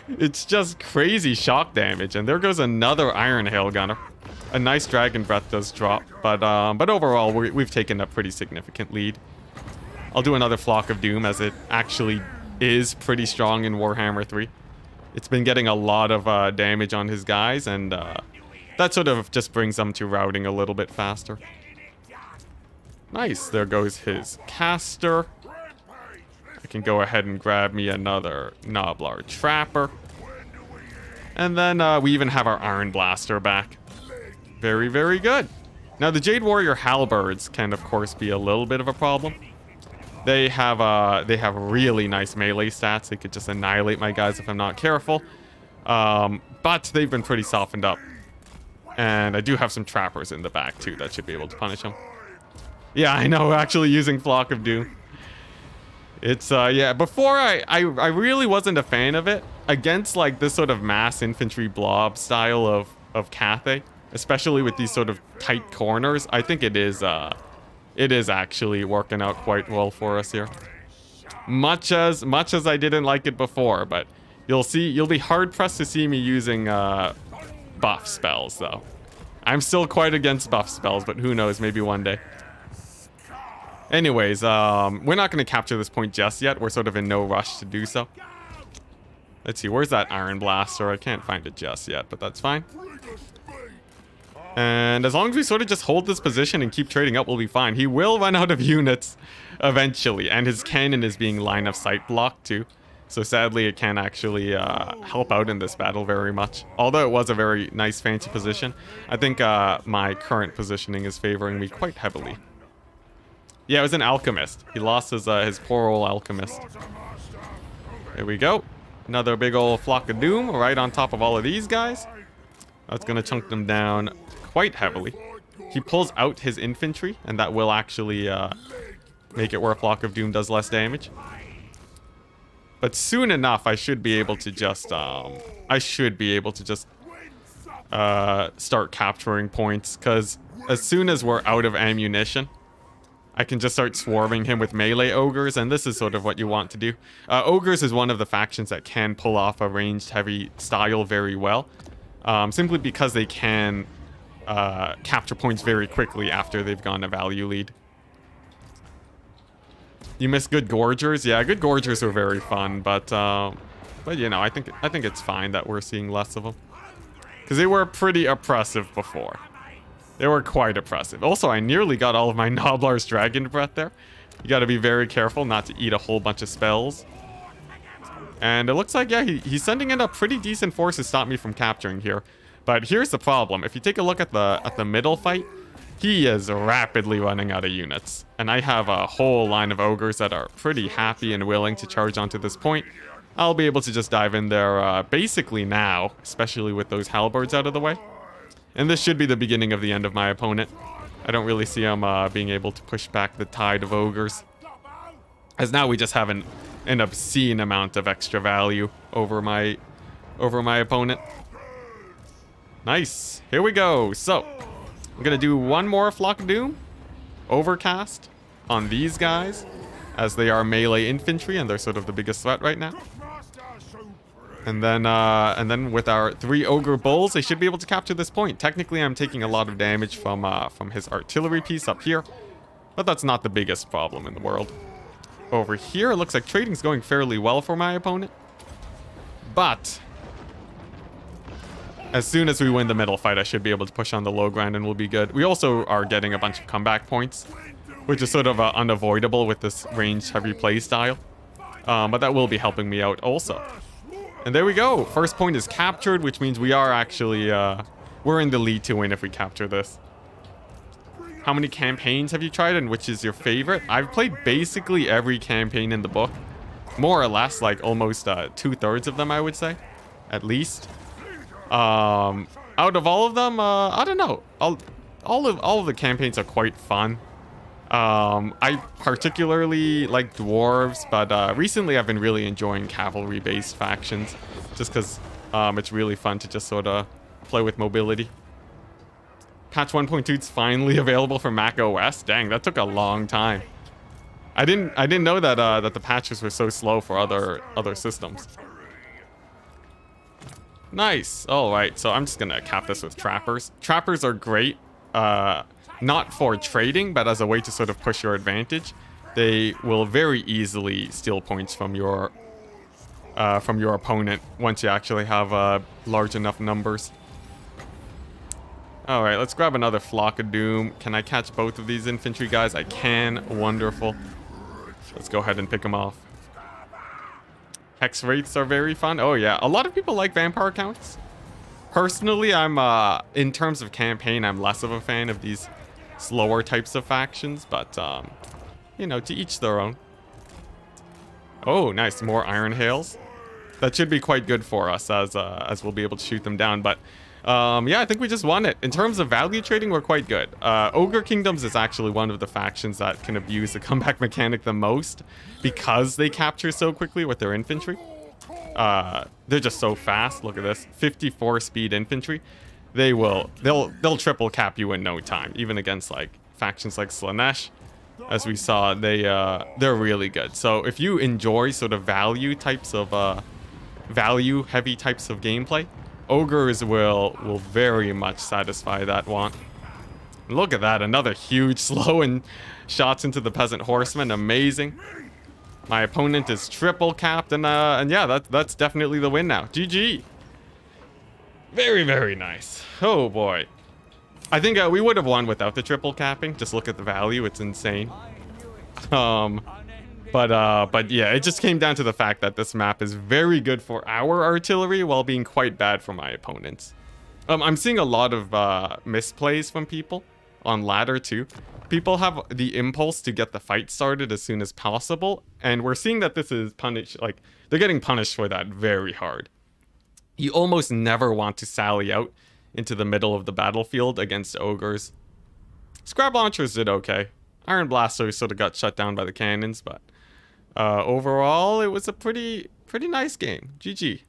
it's just crazy shock damage. And there goes another Iron Hail gunner. A nice Dragon Breath does drop, but overall we've taken a pretty significant lead. I'll do another Flock of Doom, as it actually is pretty strong in Warhammer 3. It's been getting a lot of damage on his guys, and that sort of just brings them to routing a little bit faster. Nice, there goes his caster. I can go ahead and grab me another Noblar Trapper. And then we even have our Iron Blaster back. Very, very good. Now, the Jade Warrior Halberds can, of course, be a little bit of a problem. They have really nice melee stats. They could just annihilate my guys if I'm not careful. But they've been pretty softened up. And I do have some trappers in the back, too, that should be able to punish them. Yeah, I know, actually using Flock of Doom. It's, yeah, before I really wasn't a fan of it. Against, like, this sort of mass infantry blob style of Cathay. Especially with these sort of tight corners. I think it is actually working out quite well for us here. Much as I didn't like it before, but you'll be hard pressed to see me using buff spells though. I'm still quite against buff spells, but who knows, maybe one day. Anyways, we're not going to capture this point just yet. We're sort of in no rush to do so. Let's see, where's that Iron Blaster? I can't find it just yet, but that's fine. And as long as we sort of just hold this position and keep trading up, we'll be fine. He will run out of units eventually, and his cannon is being line of sight blocked too. So sadly, it can't actually help out in this battle very much. Although it was a very nice, fancy position, I think my current positioning is favoring me quite heavily. Yeah, it was an Alchemist. He lost his poor old Alchemist. There we go. Another big old Flock of Doom right on top of all of these guys. That's going to chunk them down quite heavily. He pulls out his infantry, and that will actually make it where Flock of Doom does less damage. But soon enough, I should be able to just start capturing points, because as soon as we're out of ammunition, I can just start swarming him with melee ogres, and this is sort of what you want to do. Ogres is one of the factions that can pull off a ranged heavy style very well, simply because they can capture points very quickly after they've gone a value lead. You miss good gorgers? Yeah, good gorgers are very fun, but you know, I think it's fine that we're seeing less of them, because they were pretty oppressive before. They were quite oppressive. Also, I nearly got all of my Noblar's Dragon Breath there. You got to be very careful not to eat a whole bunch of spells. And it looks like, yeah, he's sending in a pretty decent force to stop me from capturing here. But here's the problem. If you take a look at the middle fight, he is rapidly running out of units. And I have a whole line of ogres that are pretty happy and willing to charge onto this point. I'll be able to just dive in there basically now, especially with those halberds out of the way. And this should be the beginning of the end of my opponent. I don't really see him being able to push back the tide of ogres, as now we just have an obscene amount of extra value over my opponent. Nice. Here we go. So I'm gonna do one more Flock of Doom overcast on these guys, as they are melee infantry and they're sort of the biggest threat right now. And then with our 3 ogre bulls, they should be able to capture this point. Technically, I'm taking a lot of damage from his artillery piece up here, but that's not the biggest problem in the world. Over here, it looks like trading's going fairly well for my opponent, but as soon as we win the middle fight, I should be able to push on the low ground and we'll be good. We also are getting a bunch of comeback points, which is sort of unavoidable with this ranged heavy play style, but that will be helping me out also. And there we go. First point is captured, which means we are actually, we're in the lead to win if we capture this. How many campaigns have you tried and which is your favorite? I've played basically every campaign in the book. More or less, like almost 2/3 of them, I would say. At least. Out of all of them, I don't know. All of the campaigns are quite fun. I particularly like dwarves, but recently I've been really enjoying cavalry-based factions, just because it's really fun to just sort of play with mobility. Patch 1.2 is finally available for Mac OS. Dang, that took a long time. I didn't know that that the patches were so slow for other systems. Nice. All right, so I'm just gonna cap this with trappers. Trappers are great. Not for trading, but as a way to sort of push your advantage. They will very easily steal points from your opponent once you actually have large enough numbers. All right, let's grab another Flock of Doom. Can I catch both of these infantry guys? I can. Wonderful. Let's go ahead and pick them off. Hex Wraiths are very fun. Oh yeah, a lot of people like vampire counts. Personally, I'm in terms of campaign, I'm less of a fan of these slower types of factions, but you know, to each their own. Oh, nice, more iron hails. That should be quite good for us as we'll be able to shoot them down. But yeah, I think we just won it. In terms of value trading, we're quite good. Ogre Kingdoms is actually one of the factions that can abuse the comeback mechanic the most because they capture so quickly with their infantry. They're just so fast. Look at this, 54 speed infantry. They'll triple cap you in no time, even against like factions like Slaanesh. As we saw, they're really good. So if you enjoy sort of value types of value heavy types of gameplay, ogres will very much satisfy that want. Look at that, another huge slow and shots into the peasant horseman. Amazing. My opponent is triple capped, and yeah, that's definitely the win now. GG. Very, very nice. Oh boy, I think we would have won without the triple capping. Just look at the value, it's insane. But yeah, it just came down to the fact that this map is very good for our artillery while being quite bad for my opponents. I'm seeing a lot of misplays from people on ladder too. People have the impulse to get the fight started as soon as possible, and we're seeing that this is punished, like they're getting punished for that very hard. You almost never want to sally out into the middle of the battlefield against ogres. Scrap launchers did okay. Iron blasters sort of got shut down by the cannons, but overall, it was a pretty nice game. GG.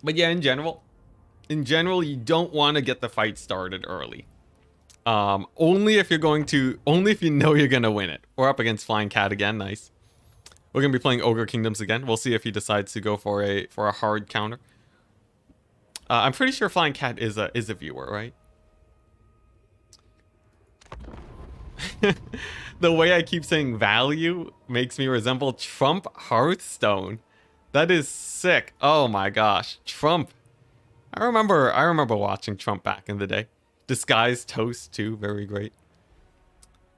But yeah, in general, you don't want to get the fight started early. Only if you know you're gonna win it. We're up against Flying Cat again. Nice. We're gonna be playing Ogre Kingdoms again. We'll see if he decides to go for a hard counter. I'm pretty sure Flying Cat is a viewer, right? The way I keep saying value makes me resemble Trump Hearthstone. That is sick. Oh my gosh, Trump. I remember watching Trump back in the day. Disguised Toast too, very great.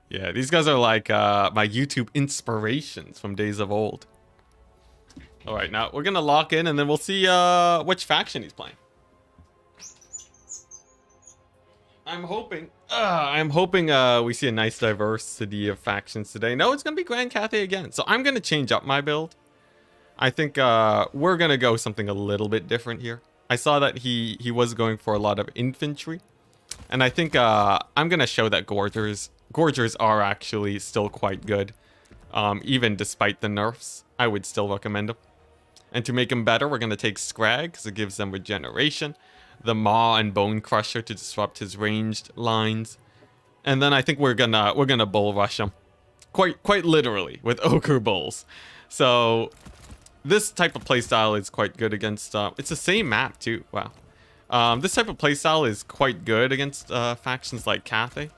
Yeah, these guys are like my YouTube inspirations from days of old. All right, now we're gonna lock in, and then we'll see which faction he's playing. I'm hoping we see a nice diversity of factions today. No, it's gonna be Grand Cathay again. So I'm gonna change up my build. I think we're gonna go something a little bit different here. I saw that he was going for a lot of infantry, and I think I'm gonna show that Gorgers are actually still quite good, even despite the nerfs. I would still recommend them. And to make them better, we're gonna take Scrag because it gives them regeneration, the Maw and Bone Crusher to disrupt his ranged lines, and then I think we're gonna bull rush him, quite literally with Ogre Bulls. So this type of playstyle is quite good against. It's the same map too. Wow. This type of playstyle is quite good against factions like Cathay.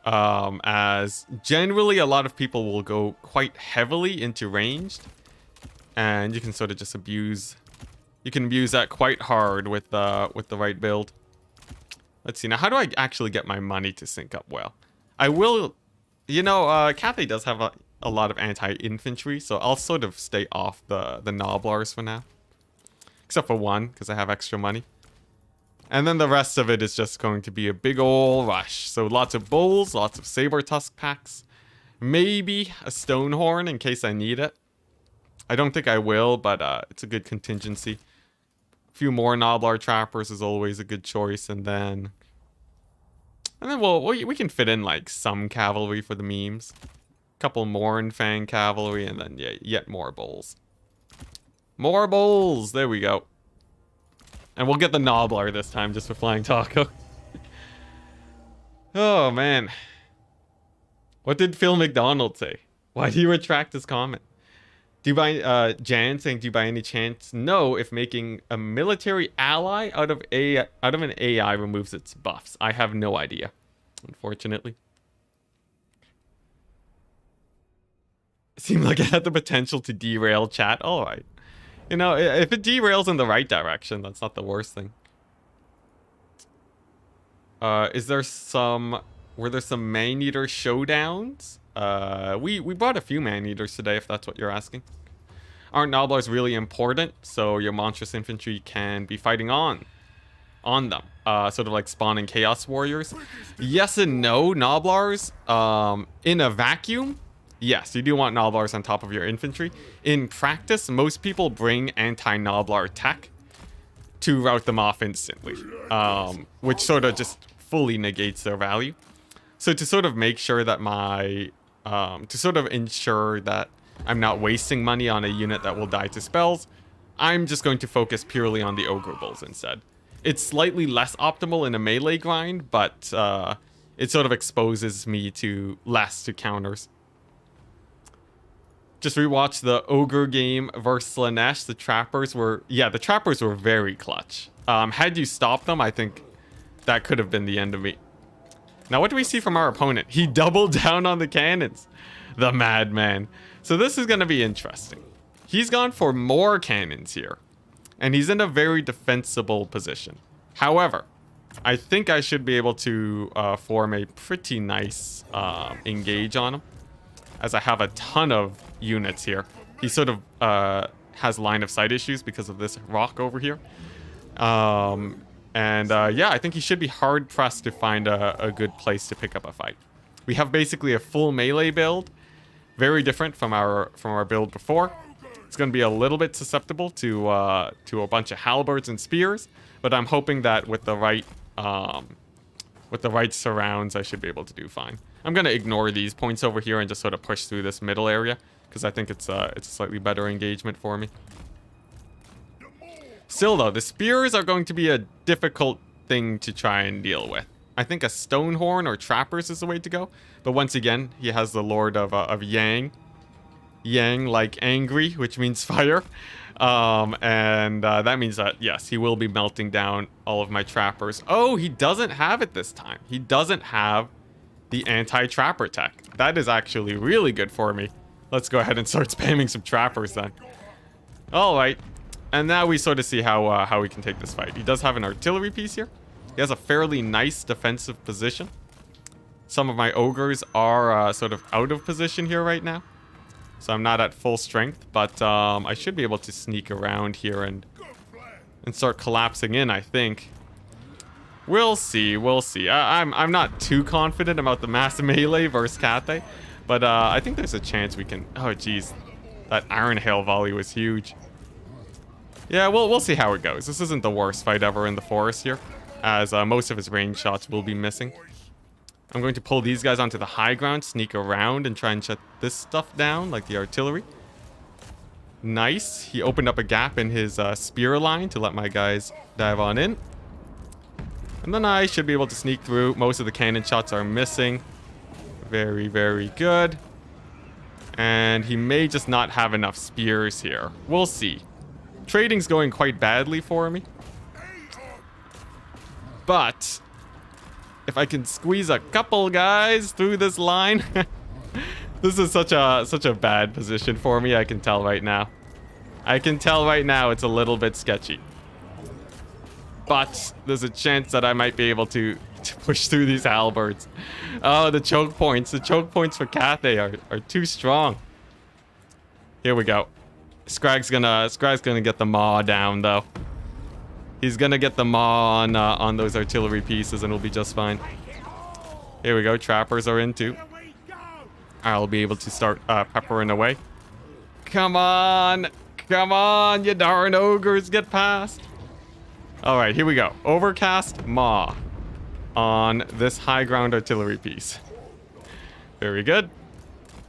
As generally a lot of people will go quite heavily into ranged, and you can sort of just abuse. You can abuse that quite hard with the right build. Let's see now. How do I actually get my money to sync up well? I will. You know, Cathay does have a lot of anti-infantry, so I'll sort of stay off the Noblars for now. Except for one, because I have extra money. And then the rest of it is just going to be a big ol' rush. So lots of bulls, lots of saber tusk packs. Maybe a Stonehorn in case I need it. I don't think I will, but it's a good contingency. A few more Noblar trappers is always a good choice, and then we can fit in like some cavalry for the memes. Couple more Fang cavalry, and then yeah, yet more bulls. More bulls! There we go. And we'll get the Noblar this time just for Flying Taco. Oh man. What did Phil McDonald say? Why do you retract his comment? Do you by Jan saying, do you by any chance know if making a military ally out of an AI removes its buffs? I have no idea, unfortunately. Seemed like it had the potential to derail chat. All right. You know, if it derails in the right direction, that's not the worst thing. Were there some man-eater showdowns? We brought a few man-eaters today, if that's what you're asking. aren't Gnoblars really important, so your monstrous infantry can be fighting on them, sort of like spawning Chaos Warriors. Yes and no, Gnoblars, in a vacuum, yes, you do want Gnoblars on top of your infantry. In practice, most people bring anti-Gnoblar tech to rout them off instantly, which sort of just fully negates their value. So to sort of make sure that to sort of ensure that I'm not wasting money on a unit that will die to spells, I'm just going to focus purely on the Ogre Bulls instead. It's slightly less optimal in a melee grind, but it sort of exposes me to less to counters. Just rewatched the Ogre game versus Slaanesh. The Trappers were very clutch. Had you stopped them, I think that could have been the end of me. Now, what do we see from our opponent? He doubled down on the cannons. The madman. So this is going to be interesting. He's gone for more cannons here, and he's in a very defensible position. However, I think I should be able to form a pretty nice engage on him, as I have a ton of units here. He sort of has line of sight issues because of this rock over here. Yeah, I think he should be hard pressed to find a good place to pick up a fight. We have basically a full melee build, very different from our build before. It's going to be a little bit susceptible to a bunch of halberds and spears, but I'm hoping that with the right surrounds, I should be able to do fine. I'm going to ignore these points over here and just sort of push through this middle area, because I think it's a slightly better engagement for me. Still though, the spears are going to be a difficult thing to try and deal with. I think a Stonehorn or Trappers is the way to go. But once again, he has the Lord of Yang. Yang like angry, which means fire. That means that, yes, he will be melting down all of my Trappers. Oh, he doesn't have it this time. He doesn't have the anti-Trapper tech. That is actually really good for me. Let's go ahead and start spamming some Trappers then. All right. And now we sort of see how we can take this fight. He does have an artillery piece here. He has a fairly nice defensive position. Some of my ogres are sort of out of position here right now, so I'm not at full strength. But I should be able to sneak around here and start collapsing in, I think. We'll see. We'll see. I'm not too confident about the mass melee versus Cathay, but I think there's a chance we can. Oh, geez, that Iron Hail volley was huge. Yeah, we'll see how it goes. This isn't the worst fight ever in the forest here, as most of his range shots will be missing. I'm going to pull these guys onto the high ground, sneak around, and try and shut this stuff down, like the artillery. Nice. He opened up a gap in his spear line to let my guys dive on in. And then I should be able to sneak through. Most of the cannon shots are missing. Very, very good. And he may just not have enough spears here. We'll see. Trading's going quite badly for me. But if I can squeeze a couple guys through this line, this is such a bad position for me. I can tell right now. I can tell right now it's a little bit sketchy. But there's a chance that I might be able to push through these halberds. Oh, the choke points. The choke points for Cathay are too strong. Here we go. Scrag's gonna get the maw down though. He's gonna get the maw on those artillery pieces and we'll be just fine. Here we go. Trappers are in too. I'll be able to start peppering away. Come on, you darn ogres, get past. All right, here we go. Overcast maw on this high ground artillery piece. Very good.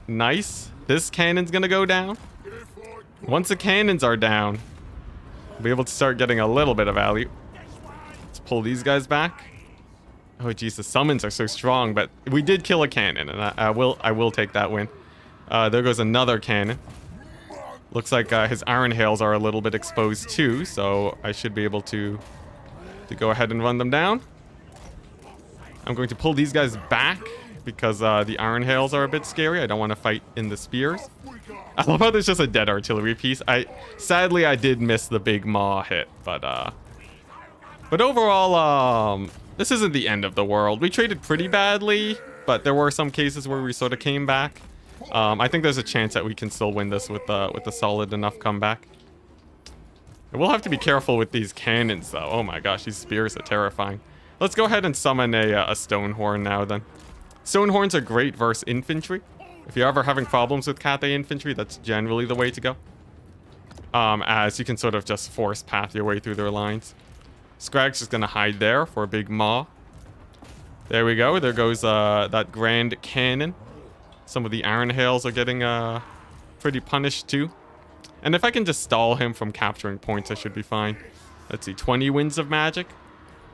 Nice. This cannon's gonna go down. Once the cannons are down, I'll be able to start getting a little bit of value. Let's pull these guys back. Oh, geez, the summons are so strong, but we did kill a cannon, and I will take that win. There goes another cannon. Looks like his iron hails are a little bit exposed too, so I should be able to go ahead and run them down. I'm going to pull these guys back because the iron hails are a bit scary. I don't want to fight in the spears. I love how there's just a dead artillery piece. Sadly I did miss the big maw hit, but overall, this isn't the end of the world. We traded pretty badly, but there were some cases where we sort of came back. I think there's a chance that we can still win this with a solid enough comeback. We'll have to be careful with these cannons, though. Oh my gosh, these spears are terrifying. Let's go ahead and summon a Stonehorn now, then. Stonehorns are great versus infantry. If you're ever having problems with Cathay infantry, that's generally the way to go. As you can sort of just force path your way through their lines. Scrag's just gonna hide there for a big maw. There we go. There goes that grand cannon. Some of the Iron Hails are getting pretty punished too. And if I can just stall him from capturing points, I should be fine. Let's see, 20 winds of magic.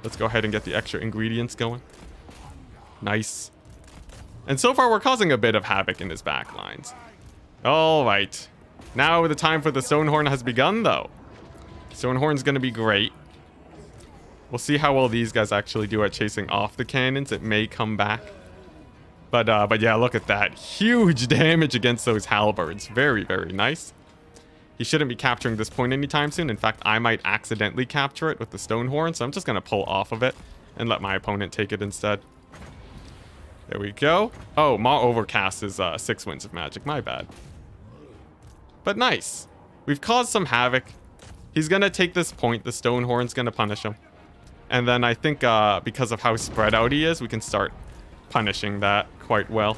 Let's go ahead and get the extra ingredients going. Nice. And so far, we're causing a bit of havoc in his back lines. All right. Now the time for the Stonehorn has begun, though. Stonehorn's going to be great. We'll see how well these guys actually do at chasing off the cannons. It may come back. But yeah, look at that. Huge damage against those halberds. Very, very nice. He shouldn't be capturing this point anytime soon. In fact, I might accidentally capture it with the Stonehorn, so I'm just going to pull off of it and let my opponent take it instead. There we go. Oh, Maw Overcast is 6 winds of magic. My bad. But nice. We've caused some havoc. He's going to take this point. The Stonehorn's going to punish him. And then I think because of how spread out he is, we can start punishing that quite well.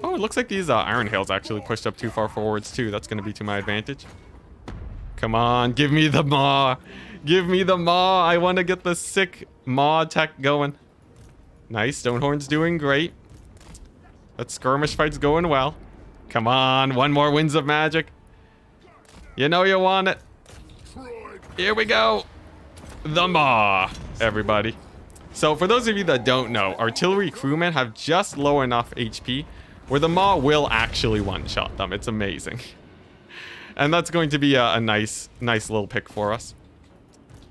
Oh, it looks like these Iron Hails actually pushed up too far forwards too. That's going to be to my advantage. Come on, give me the Maw. Give me the Maw. I want to get the sick Maw tech going. Nice, Stonehorn's doing great. That skirmish fight's going well. Come on, one more winds of magic. You know you want it. Here we go. The Maw, everybody. So for those of you that don't know, artillery crewmen have just low enough HP where the Maw will actually one-shot them. It's amazing. And that's going to be a nice little pick for us.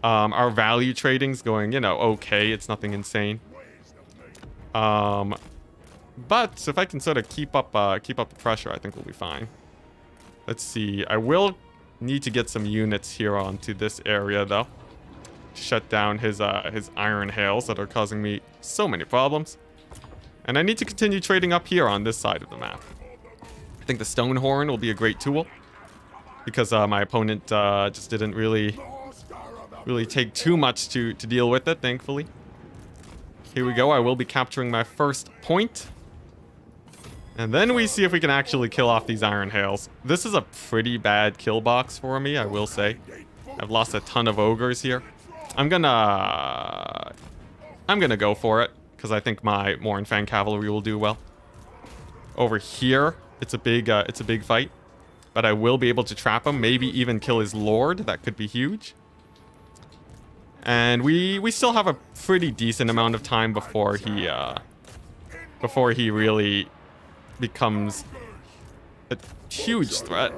Our value trading's going, you know, okay. It's nothing insane. But if I can sort of keep up the pressure, I think we'll be fine. Let's see. I will need to get some units here onto this area, though. Shut down his Iron Hails that are causing me so many problems. And I need to continue trading up here on this side of the map. I think the Stonehorn will be a great tool. Because my opponent just didn't really take too much to deal with it, thankfully. Here we go. I will be capturing my first point. And then we see if we can actually kill off these Iron Hails. This is a pretty bad kill box for me, I will say. I've lost a ton of ogres here. I'm gonna go for it because I think my Mournfang cavalry will do well. Over here, it's a big fight, but I will be able to trap him, maybe even kill his lord. That could be huge. And we still have a pretty decent amount of time before he really becomes a huge threat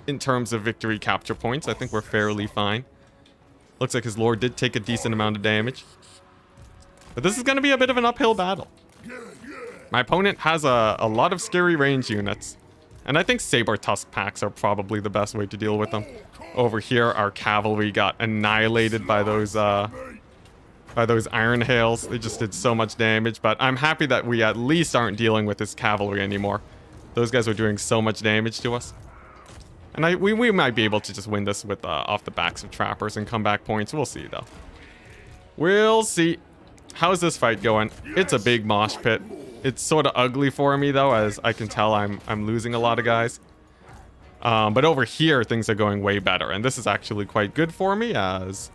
in terms of victory capture points. I think we're fairly fine. Looks like his lord did take a decent amount of damage. But this is going to be a bit of an uphill battle. My opponent has a lot of scary range units. And I think Saber Tusk packs are probably the best way to deal with them. Over here, our cavalry got annihilated by those Iron Hails. They just did so much damage. But I'm happy that we at least aren't dealing with this cavalry anymore. Those guys were doing so much damage to us. And we might be able to just win this with off the backs of trappers and comeback points. We'll see, though. We'll see. How's this fight going? It's a big mosh pit. It's sort of ugly for me, though, as I can tell I'm losing a lot of guys. But over here, things are going way better. And this is actually quite good for me, as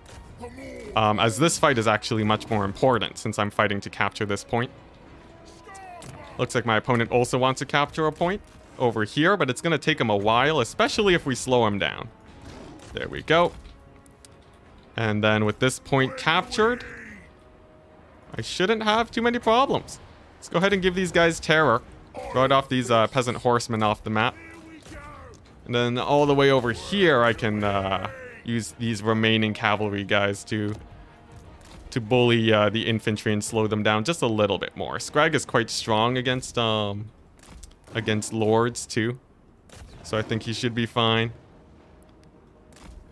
this fight is actually much more important since I'm fighting to capture this point. Looks like my opponent also wants to capture a point over here, but it's going to take him a while, especially if we slow him down. There we go. And then with this point captured, I shouldn't have too many problems. Let's go ahead and give these guys terror. Right off these peasant horsemen off the map. And then all the way over here, I can use these remaining cavalry guys to bully the infantry and slow them down just a little bit more. Scrag is quite strong against lords too, so I think he should be fine.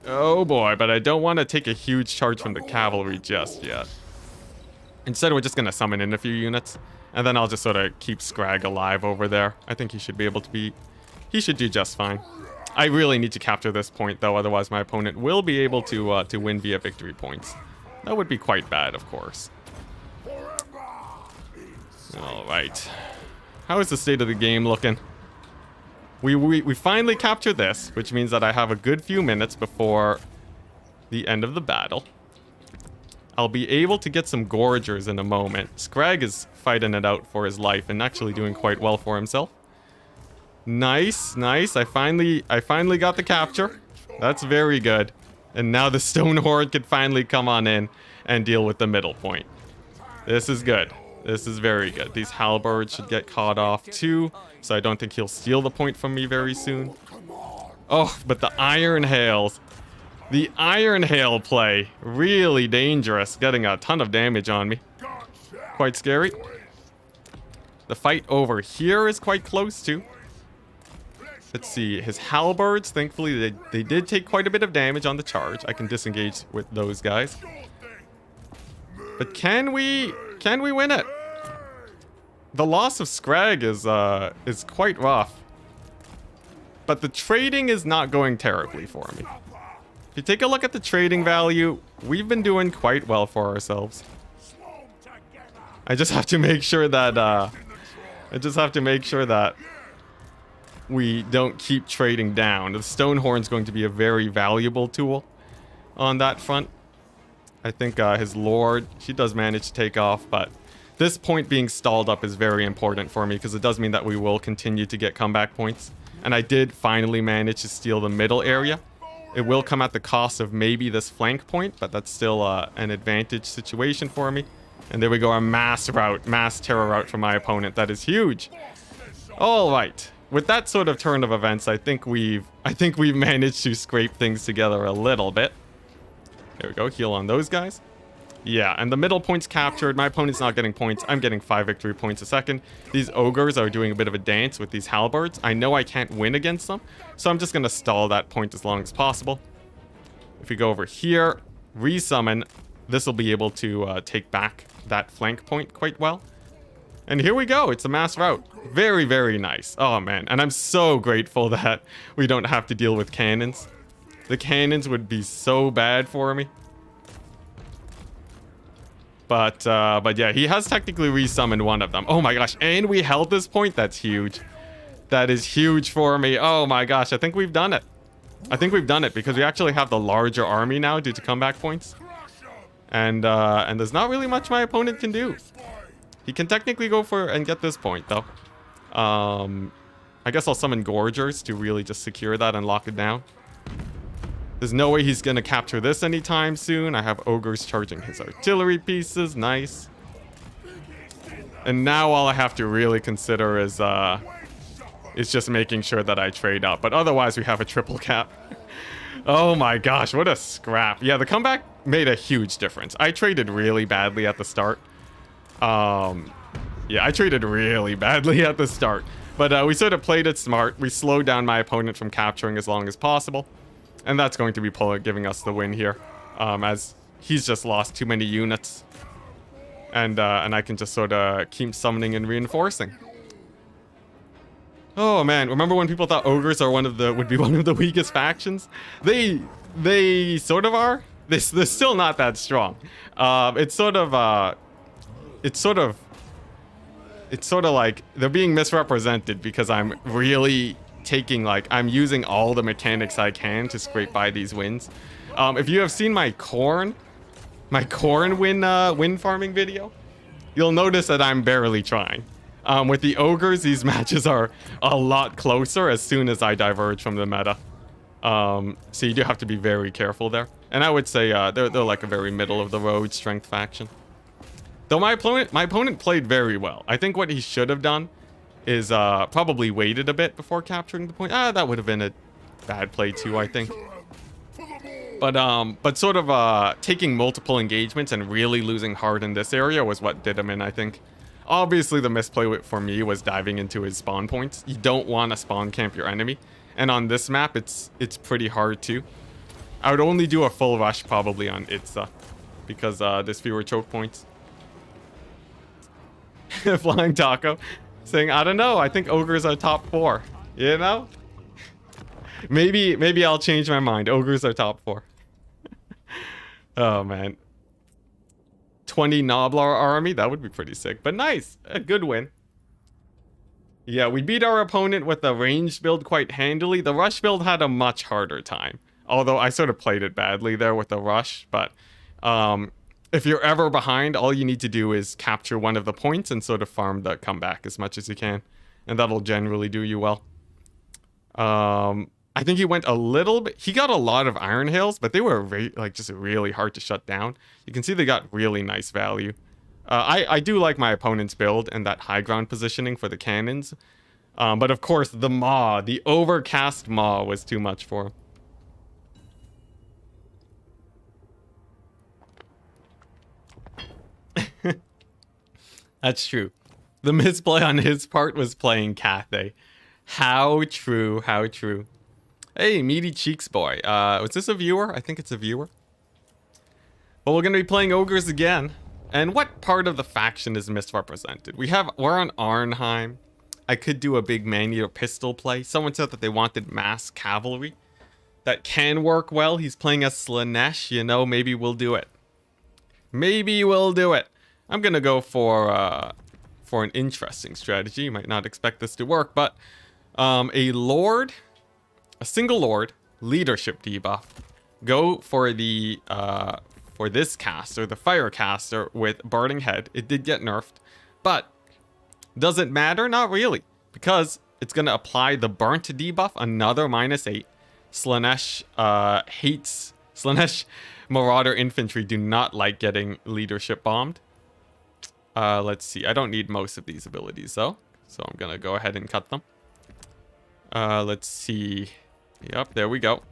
Oh boy, but I don't want to take a huge charge from the cavalry just yet. Instead, we're just going to summon in a few units. And then I'll just sort of keep Scrag alive over there. I think he should be able to be... He should do just fine. I really need to capture this point, though. Otherwise, my opponent will be able to win via victory points. That would be quite bad, of course. Alright. How is the state of the game looking? We finally captured this, which means that I have a good few minutes before the end of the battle. I'll be able to get some Gorgers in a moment. Scrag is fighting it out for his life and actually doing quite well for himself. Nice, nice. I finally got the capture. That's very good. And now the Stone Horde could finally come on in and deal with the middle point. This is good. This is very good. These halberds should get caught off too, so I don't think he'll steal the point from me very soon. Oh, but the Iron Hails. The Iron Hail play. Really dangerous. Getting a ton of damage on me. Quite scary. The fight over here is quite close too. Let's see. His halberds, thankfully, they did take quite a bit of damage on the charge. I can disengage with those guys. But can we win it? The loss of Scrag is quite rough. But the trading is not going terribly for me. If you take a look at the trading value, we've been doing quite well for ourselves. I just have to make sure that we don't keep trading down. The Stonehorn's going to be a very valuable tool on that front. I think his Lord, she does manage to take off, but this point being stalled up is very important for me because it does mean that we will continue to get comeback points. And I did finally manage to steal the middle area. It will come at the cost of maybe this flank point, but that's still an advantage situation for me. And there we go, a mass terror route from my opponent. That is huge. All right. With that sort of turn of events, I think we've managed to scrape things together a little bit. There we go, heal on those guys. Yeah, and the middle point's captured. My opponent's not getting points. I'm getting 5 victory points a second. These ogres are doing a bit of a dance with these halberds. I know I can't win against them, so I'm just going to stall that point as long as possible. If we go over here, resummon, this will be able to take back that flank point quite well. And here we go. It's a mass rout. Very, very nice. Oh, man. And I'm so grateful that we don't have to deal with cannons. The cannons would be so bad for me. But yeah, he has technically resummoned one of them. Oh my gosh, and we held this point? That's huge. That is huge for me. Oh my gosh, I think we've done it. I think we've done it because we actually have the larger army now due to comeback points. And there's not really much my opponent can do. He can technically go for and get this point, though. I guess I'll summon Gorgers to really just secure that and lock it down. There's no way he's going to capture this anytime soon. I have ogres charging his artillery pieces. Nice. And now all I have to really consider is just making sure that I trade up. But otherwise, we have a triple cap. Oh my gosh, what a scrap. Yeah, the comeback made a huge difference. I traded really badly at the start. Yeah, I traded really badly at the start. But we sort of played it smart. We slowed down my opponent from capturing as long as possible. And that's going to be giving us the win here, as he's just lost too many units. And I can just sort of keep summoning and reinforcing. Oh man, remember when people thought ogres are would be one of the weakest factions? They sort of are. They're still not that strong. It's sort of like they're being misrepresented because I'm really I'm using all the mechanics I can to scrape by these wins. If you have seen my Khorne win farming video, you'll notice that I'm barely trying. With the ogres, these matches are a lot closer as soon as I diverge from the meta. So you do have to be very careful there. And I would say they're like a very middle of the road strength faction. Though my opponent played very well. I think what he should have done is probably waited a bit before capturing the point. That would have been a bad play too, I think. But sort of taking multiple engagements and really losing hard in this area was what did him in, I think. Obviously, the misplay for me was diving into his spawn points. You don't want to spawn camp your enemy. And on this map, it's pretty hard too. I would only do a full rush probably on Itza because there's fewer choke points. Flying Taco saying, I don't know, I think ogres are top 4. You know? Maybe I'll change my mind. Ogres are top 4. Oh, man. 20 Noblar army, that would be pretty sick. But nice, a good win. Yeah, we beat our opponent with a ranged build quite handily. The rush build had a much harder time. Although I sort of played it badly there with the rush. But if you're ever behind, all you need to do is capture one of the points and sort of farm the comeback as much as you can. And that'll generally do you well. I think he went a little bit... He got a lot of Iron Hails, but they were just really hard to shut down. You can see they got really nice value. I do like my opponent's build and that high ground positioning for the cannons. But of course, the Maw, the overcast Maw was too much for him. That's true. The misplay on his part was playing Cathay. How true, how true. Hey, Meaty Cheeks boy. Was this a viewer? I think it's a viewer. Well, we're going to be playing ogres again. And what part of the faction is misrepresented? We're on Arnheim. I could do a big man-eater pistol play. Someone said that they wanted mass cavalry. That can work well. He's playing as Slaanesh. You know, maybe we'll do it. Maybe we'll do it. I'm going to go for an interesting strategy. You might not expect this to work, but a single lord, leadership debuff. Go for the for this caster, the fire caster with Burning Head. It did get nerfed, but does it matter? Not really, because it's gonna apply the burnt debuff, another -8. Slaanesh hates Slaanesh Marauder infantry do not like getting leadership bombed. Let's see. I don't need most of these abilities though, so I'm gonna go ahead and cut them. Let's see. Yep, there we go.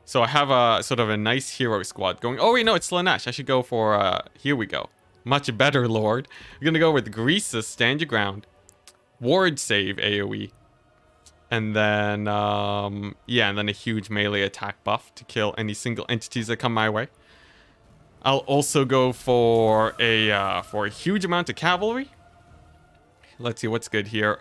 So I have a sort of a nice hero squad going. Oh wait, no, it's Slaanesh. I should go for here we go. Much better lord. We're gonna go with Greasus, stand your ground. Ward save AoE. And then yeah, and then a huge melee attack buff to kill any single entities that come my way. I'll also go for a huge amount of cavalry. Let's see what's good here.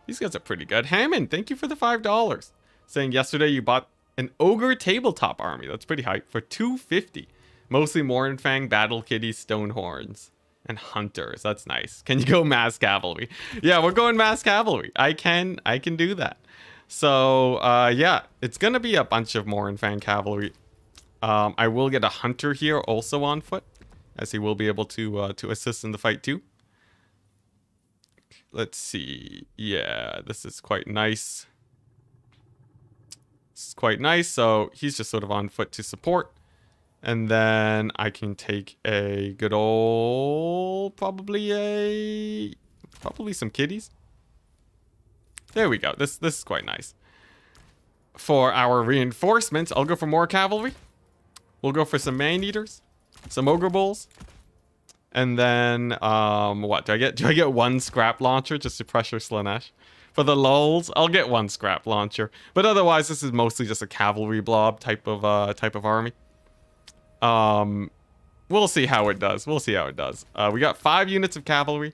These guys are pretty good. Hammond, thank you for the $5. Saying yesterday you bought an ogre tabletop army. That's pretty hype for $250. Mostly Mournfang, Battle Kitties, Stonehorns, and Hunters. That's nice. Can you go mass cavalry? Yeah, we're going mass cavalry. I can do that. So yeah, it's gonna be a bunch of Mournfang cavalry. I will get a Hunter here also on foot, as he will be able to assist in the fight too. Let's see. Yeah, this is quite nice. This is quite nice. So he's just sort of on foot to support. And then I can take a good old, probably some kitties. There we go. This is quite nice. For our reinforcements, I'll go for more cavalry. We'll go for some man-eaters, some ogre bulls. And then, what? Do I get one scrap launcher just to pressure Slaanesh? For the lulz, I'll get one scrap launcher. But otherwise, this is mostly just a cavalry blob type of army. We'll see how it does. We'll see how it does. We got 5 units of cavalry.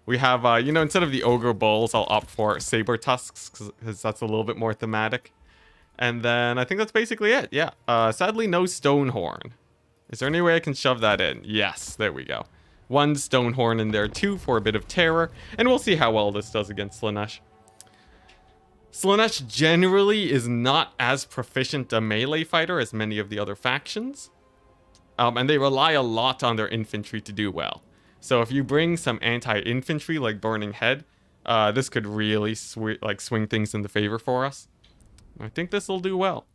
We have, you know, instead of the ogre bulls, I'll opt for saber tusks because that's a little bit more thematic. And then I think that's basically it. Yeah. Sadly, no Stonehorn. Is there any way I can shove that in? Yes, there we go. 1 Stonehorn in there too for a bit of terror. And we'll see how well this does against Slaanesh. Slaanesh generally is not as proficient a melee fighter as many of the other factions. And they rely a lot on their infantry to do well. So if you bring some anti-infantry like Burning Head, this could really swing things in the favor for us. I think this will do well.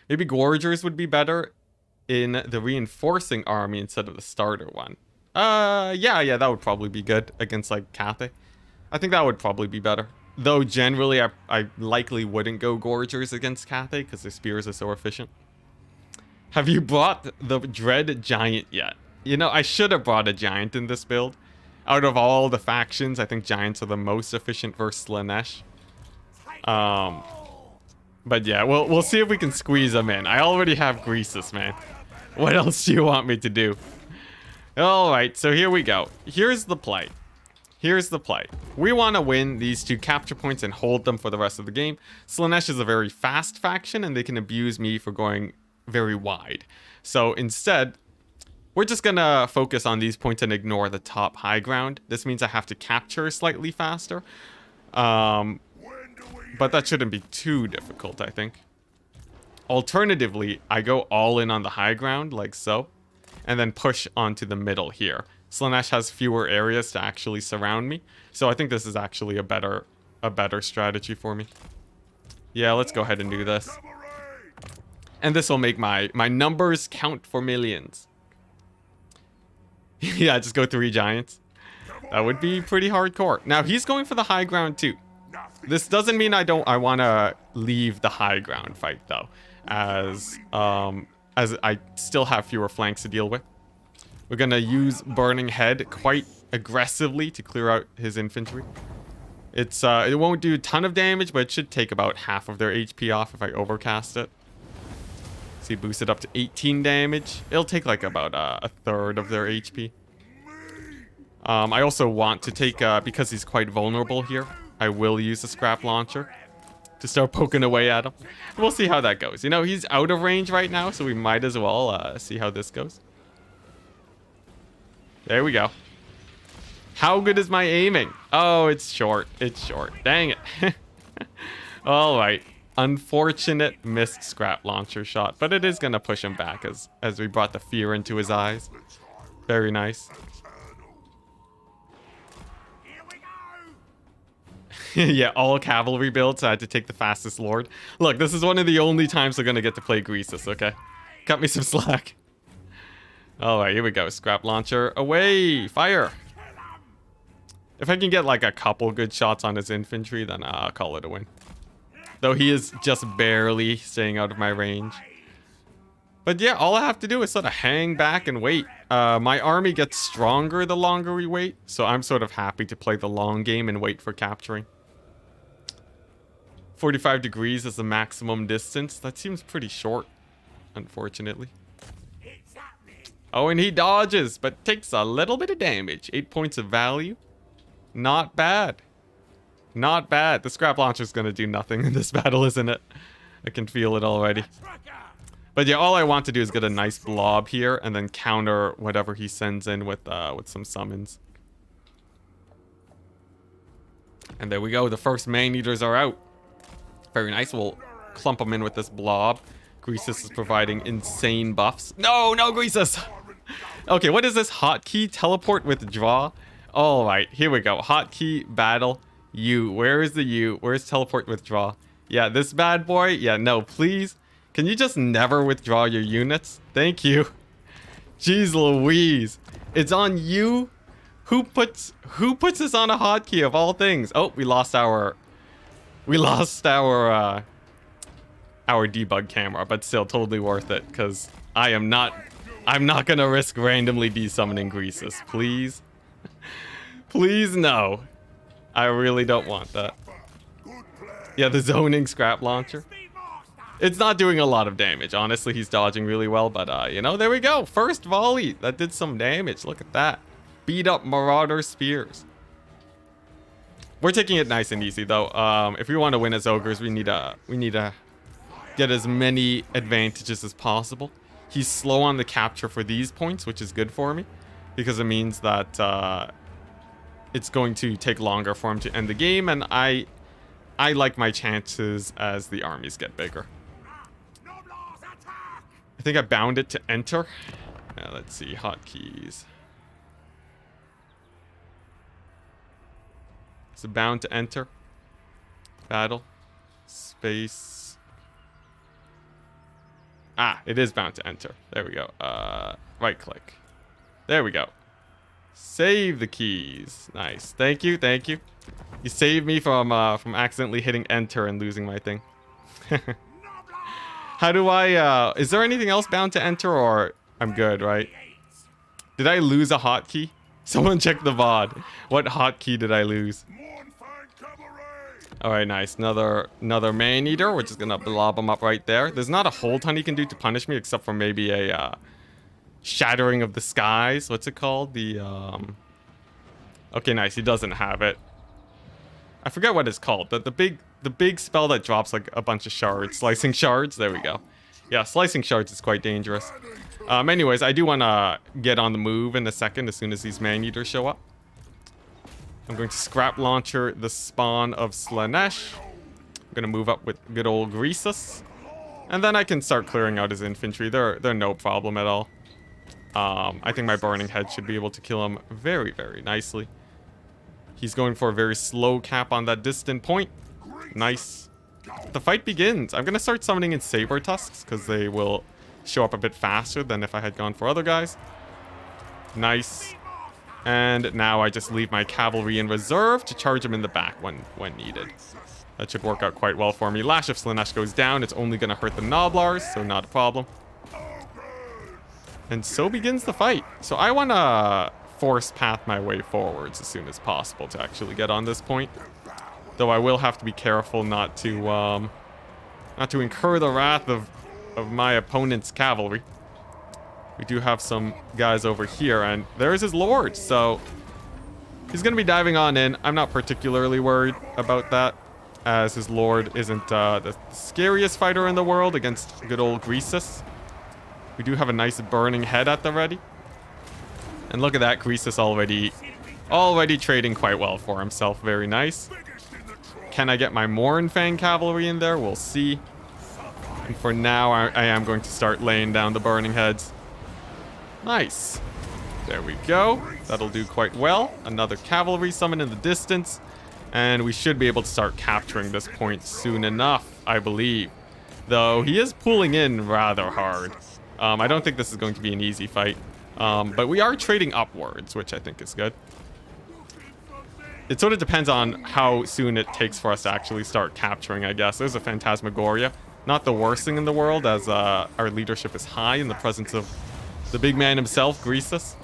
Maybe Gorgers would be better in the reinforcing army instead of the starter one. Yeah, that would probably be good against like Cathay. I think that would probably be better. Though generally I likely wouldn't go Gorgers against Cathay because their spears are so efficient. Have you brought the Dread Giant yet? You know, I should have brought a Giant in this build. Out of all the factions, I think Giants are the most efficient versus Slaanesh. But yeah, we'll see if we can squeeze them in. I already have Greasus, man. What else do you want me to do? Alright, so here we go. Here's the play. Here's the play. We want to win these 2 capture points and hold them for the rest of the game. Slaanesh is a very fast faction, and they can abuse me for going very wide. So instead, we're just gonna focus on these points and ignore the top high ground. This means I have to capture slightly faster. But that shouldn't be too difficult, I think. Alternatively, I go all in on the high ground, like so, and then push onto the middle here. Slaanesh has fewer areas to actually surround me, so I think this is actually a better strategy for me. Yeah, let's go ahead and do this. And this will make my numbers count for millions. Yeah, just go 3 giants. That would be pretty hardcore. Now, he's going for the high ground too. This doesn't mean I want to leave the high ground fight though, as I still have fewer flanks to deal with. We're gonna use Burning Head quite aggressively to clear out his infantry. It won't do a ton of damage, but it should take about half of their HP off if I overcast it. See, boost it up to 18 damage. It'll take like about a third of their HP. I also want to take, because he's quite vulnerable here, I will use the scrap launcher to start poking away at him. We'll see how that goes. You know, he's out of range right now, so we might as well see how this goes. There we go. How good is my aiming? Oh, it's short. It's short. Dang it. All right. Unfortunate missed scrap launcher shot, but it is going to push him back as we brought the fear into his eyes. Very nice. Yeah, all cavalry builds. I had to take the fastest lord. Look, this is one of the only times we're going to get to play Greasus, okay? Cut me some slack. Alright, here we go. Scrap launcher away. Fire. If I can get like a couple good shots on his infantry, then I'll call it a win. Though he is just barely staying out of my range. But yeah, all I have to do is sort of hang back and wait. My army gets stronger the longer we wait, so I'm sort of happy to play the long game and wait for capturing. 45 degrees is the maximum distance. That seems pretty short, unfortunately. Oh, and he dodges, but takes a little bit of damage. 8 points of value. Not bad. Not bad. The scrap launcher is going to do nothing in this battle, isn't it? I can feel it already. But yeah, all I want to do is get a nice blob here and then counter whatever he sends in with some summons. And there we go. The first man-eaters are out. Very nice. We'll clump them in with this blob. Greasus is providing insane buffs. No, no, Greasus! Okay, what is this? Hotkey? Teleport withdraw? Alright, here we go. Hotkey battle. U. Where is the U? Where's teleport withdraw? Yeah, this bad boy. Yeah, no, please. Can you just never withdraw your units? Thank you. Jeez Louise. It's on you? Who puts this on a hotkey of all things? Oh, we lost our debug camera, but still totally worth it, because I'm not gonna risk randomly desummoning Greasus. Please. Please no. I really don't want that. Yeah, the zoning scrap launcher. It's not doing a lot of damage. Honestly, he's dodging really well, but you know, there we go. First volley. That did some damage. Look at that. Beat up Marauder Spears. We're taking it nice and easy though. If we want to win as ogres, we need to get as many advantages as possible. He's slow on the capture for these points, which is good for me, because it means that it's going to take longer for him to end the game, and I like my chances as the armies get bigger. I think I bound it to enter. Let's see, hotkeys. Is it bound to enter? Battle. Space. Ah, it is bound to enter. There we go. Right click. There we go. Save the keys. Nice. Thank you. Thank you. You saved me from accidentally hitting enter and losing my thing. How do I, is there anything else bound to enter, or I'm good, right? Did I lose a hotkey? Someone check the VOD. What hotkey did I lose? Alright, nice. Another man-eater. We're just gonna blob him up right there. There's not a whole ton he can do to punish me, except for maybe a Shattering of the Skies. What's it called? The, Okay, nice. He doesn't have it. I forget what it's called. The big spell that drops like a bunch of shards. Slicing shards. There we go. Yeah, slicing shards is quite dangerous. Anyways, I do want to get on the move in a second as soon as these man-eaters show up. I'm going to scrap launcher the spawn of Slaanesh. I'm going to move up with good old Greasus. And then I can start clearing out his infantry. They're no problem at all. I think my Burning Head should be able to kill him very, very nicely. He's going for a very slow cap on that distant point. Nice. The fight begins. I'm going to start summoning in Saber Tusks because they will show up a bit faster than if I had gone for other guys. Nice. And now I just leave my cavalry in reserve to charge him in the back when needed. That should work out quite well for me. Lash of Slaanesh goes down. It's only going to hurt the Noblars, so not a problem. And so begins the fight. So I want to force path my way forwards as soon as possible to actually get on this point. Though I will have to be careful not to incur the wrath of my opponent's cavalry. We do have some guys over here, and there's his lord. So he's going to be diving on in. I'm not particularly worried about that, as his lord isn't the scariest fighter in the world against good old Greasus. We do have a nice burning head at the ready. And look at that, Greasus already trading quite well for himself. Very nice. Can I get my Mournfang cavalry in there? We'll see. And for now, I am going to start laying down the burning heads. Nice. There we go. That'll do quite well. Another cavalry summon in the distance. And we should be able to start capturing this point soon enough, I believe. Though he is pulling in rather hard. I don't think this is going to be an easy fight. But we are trading upwards, which I think is good. It sort of depends on how soon it takes for us to actually start capturing, I guess. There's a Phantasmagoria. Not the worst thing in the world, as our leadership is high in the presence of the big man himself, Greasus.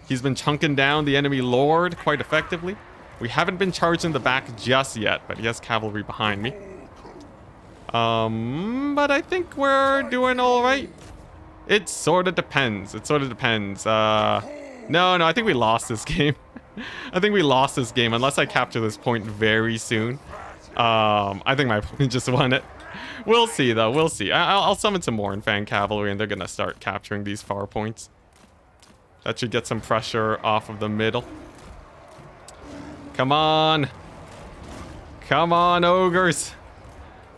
He's been chunking down the enemy lord quite effectively. We haven't been charged in the back just yet, but he has cavalry behind me. But I think we're doing all right. It sort of depends. It sort of depends. No, I think we lost this game. I think we lost this game unless I capture this point very soon. I think my opponent just won it. We'll see, though. We'll see. I'll summon some Mournfang cavalry, and they're going to start capturing these far points. That should get some pressure off of the middle. Come on. Come on, ogres.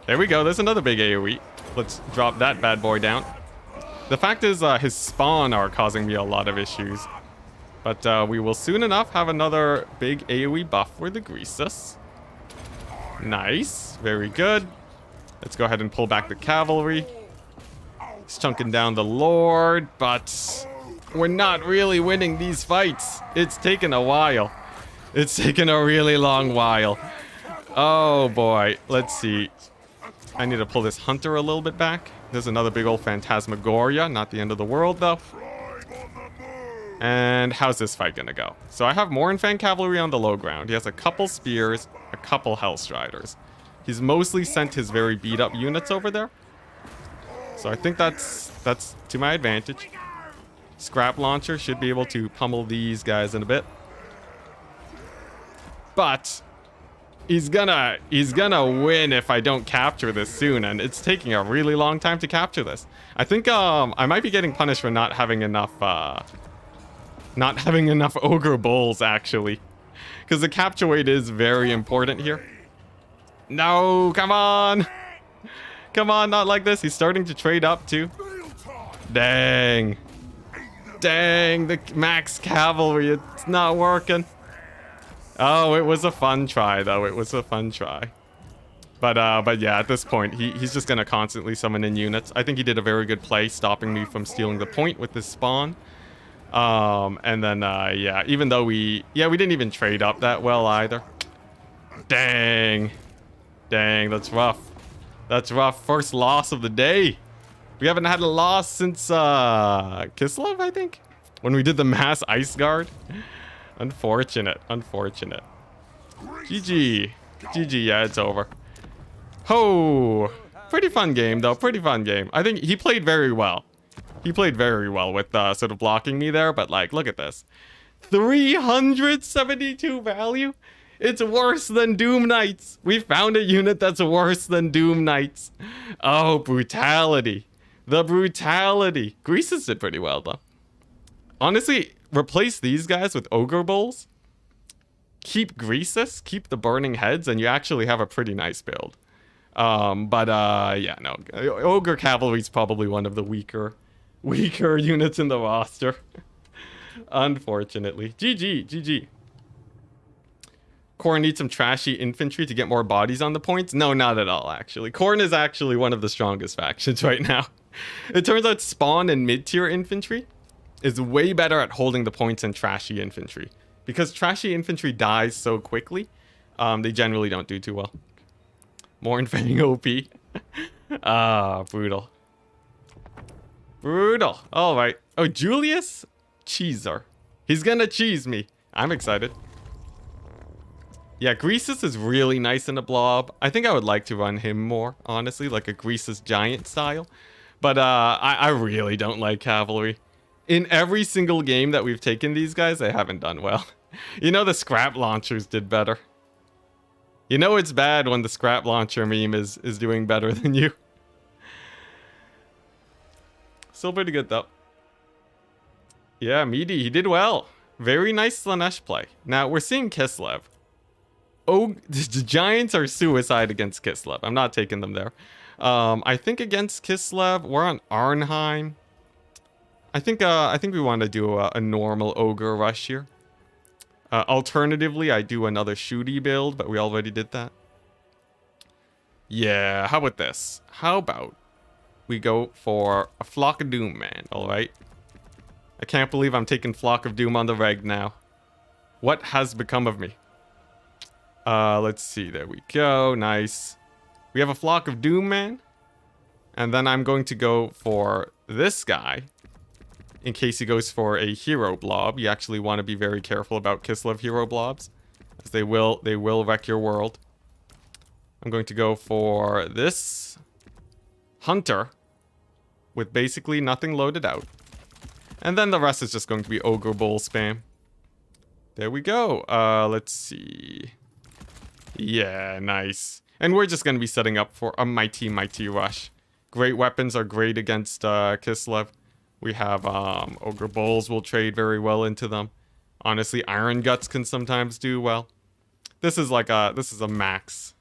There we go. There's another big AoE. Let's drop that bad boy down. The fact is, his spawn are causing me a lot of issues. But we will soon enough have another big AoE buff for the Greasus. Nice. Very good. Let's go ahead and pull back the cavalry. He's chunking down the lord, but we're not really winning these fights. It's taken a while. It's taken a really long while. Oh boy. Let's see. I need to pull this hunter a little bit back. There's another big old Phantasmagoria. Not the end of the world, though. And how's this fight gonna go? So I have Mournfang cavalry on the low ground. He has a couple spears, a couple Hellstriders. He's mostly sent his very beat up units over there. So I think that's to my advantage. Scrap launcher should be able to pummel these guys in a bit. But he's gonna win if I don't capture this soon, and it's taking a really long time to capture this. I think I might be getting punished for not having enough ogre bulls, actually, because the capture weight is very important here. No, come on, not like this. He's starting to trade up too. Dang, the max cavalry, it's not working. Oh, it was a fun try, though. It was a fun try. But yeah, at this point, he's just gonna constantly summon in units. I think he did a very good play, stopping me from stealing the point with this spawn. And then yeah, even though we didn't even trade up that well either. Dang, that's rough. That's rough. First loss of the day. We haven't had a loss since Kislev, I think, when we did the mass ice guard. Unfortunate. GG, yeah, it's over. Ho! Pretty fun game, though. Pretty fun game. I think he played very well. He played very well with sort of blocking me there, but like, look at this. 372 value? It's worse than Doom Knights. We found a unit that's worse than Doom Knights. Oh, brutality. The brutality. Greases did pretty well, though. Honestly, replace these guys with Ogre Bowls. Keep Greases, keep the Burning Heads, and you actually have a pretty nice build. Yeah, no. Ogre Cavalry is probably one of the weaker units in the roster. Unfortunately. GG. Khorne needs some trashy infantry to get more bodies on the points? No, not at all, actually. Khorne is actually one of the strongest factions right now. It turns out spawn and mid-tier infantry is way better at holding the points than trashy infantry. Because trashy infantry dies so quickly, they generally don't do too well. Mornfang OP. Brutal. Brutal. Alright. Oh, Julius Cheeser. He's gonna cheese me. I'm excited. Yeah, Greases is really nice in a blob. I think I would like to run him more, honestly, like a Greases giant style. But I really don't like cavalry. In every single game that we've taken these guys, they haven't done well. You know, the scrap launchers did better. You know it's bad when the scrap launcher meme is doing better than you. Still pretty good though. Yeah, Meaty, he did well. Very nice Slaanesh play. Now, we're seeing Kislev. Oh, the Giants are suicide against Kislev. I'm not taking them there. I think against Kislev, we're on Arnheim. I think we want to do a normal Ogre rush here. Alternatively, I do another shooty build, but we already did that. Yeah, how about this? How about we go for a Flock of Doom, man, alright? I can't believe I'm taking Flock of Doom on the reg now. What has become of me? Let's see, there we go, nice. We have a Flock of Doom, man. And then I'm going to go for this guy. In case he goes for a hero blob. You actually want to be very careful about Kislev hero blobs, as they will wreck your world. I'm going to go for this hunter with basically nothing loaded out. And then the rest is just going to be Ogre Bowl spam. There we go. Let's see. Yeah, nice. And we're just going to be setting up for a mighty rush. Great weapons are great against Kislev. We have Ogre Bowls will trade very well into them. Honestly, Iron Guts can sometimes do well. This is like a max.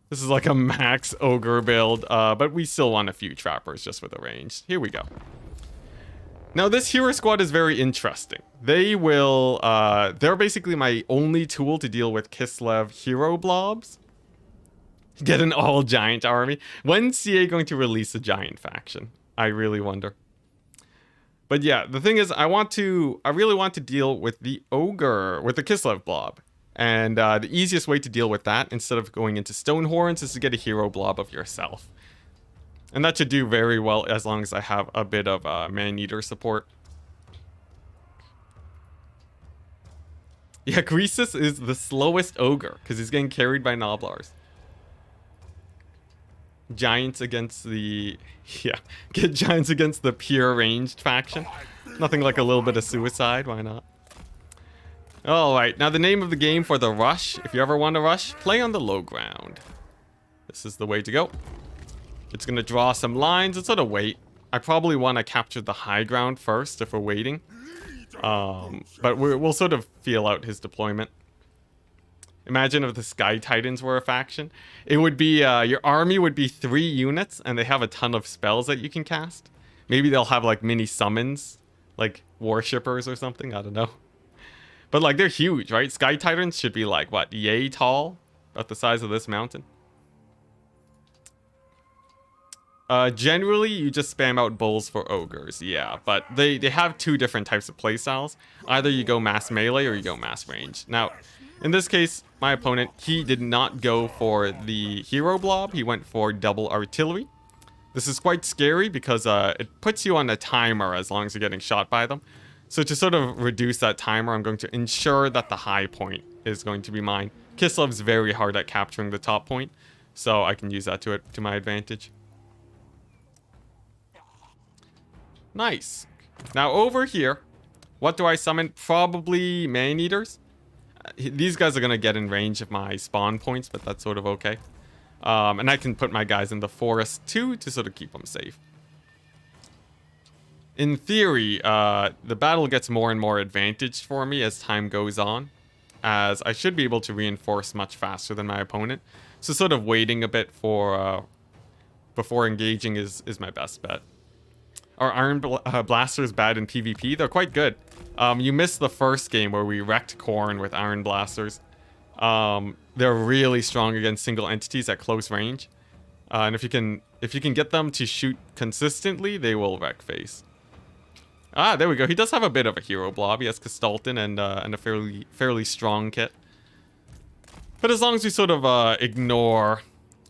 This is like a max Ogre build, but we still want a few trappers just for the range. Here we go. Now this hero squad is very interesting. They will they're basically my only tool to deal with Kislev hero blobs. Get an all giant army. When's CA going to release a giant faction? I really wonder. But yeah, the thing is, I really want to deal with the Ogre, with the Kislev blob. And the easiest way to deal with that, instead of going into Stonehorns, is to get a hero blob of yourself. And that should do very well as long as I have a bit of Man-Eater support. Yeah, Greases is the slowest Ogre, because he's getting carried by Noblars. Giants against the... Yeah, get Giants against the pure ranged faction. Nothing like a little bit of suicide, why not? Alright, now the name of the game for the rush, if you ever want to rush, play on the low ground. This is the way to go. It's going to draw some lines and sort of wait. I probably want to capture the high ground first if we're waiting. But we'll sort of feel out his deployment. Imagine if the Sky Titans were a faction. It would be, your army would be 3 units, and they have a ton of spells that you can cast. Maybe they'll have, like, mini summons, like worshippers or something, I don't know. But, like, they're huge, right? Sky Titans should be, like, what, yay tall? About the size of this mountain. Generally, you just spam out bulls for ogres, yeah. But they have 2 different types of playstyles. Either you go mass melee or you go mass range. Now, in this case, my opponent, he did not go for the hero blob. He went for double artillery. This is quite scary because it puts you on a timer as long as you're getting shot by them. So to sort of reduce that timer, I'm going to ensure that the high point is going to be mine. Kislev's very hard at capturing the top point, so I can use that to my advantage. Nice. Now over here, what do I summon? Probably man-eaters. These guys are going to get in range of my spawn points, but that's sort of okay. And I can put my guys in the forest too to sort of keep them safe. In theory, the battle gets more and more advantaged for me as time goes on, as I should be able to reinforce much faster than my opponent. So sort of waiting a bit for before engaging is my best bet. Are Iron Blasters bad in PvP? They're quite good. You missed the first game where we wrecked Khorne with Iron Blasters. They're really strong against single entities at close range. And if you can get them to shoot consistently, they will wreck face. Ah, there we go. He does have a bit of a hero blob. He has Kislev and a fairly strong kit. But as long as we sort of ignore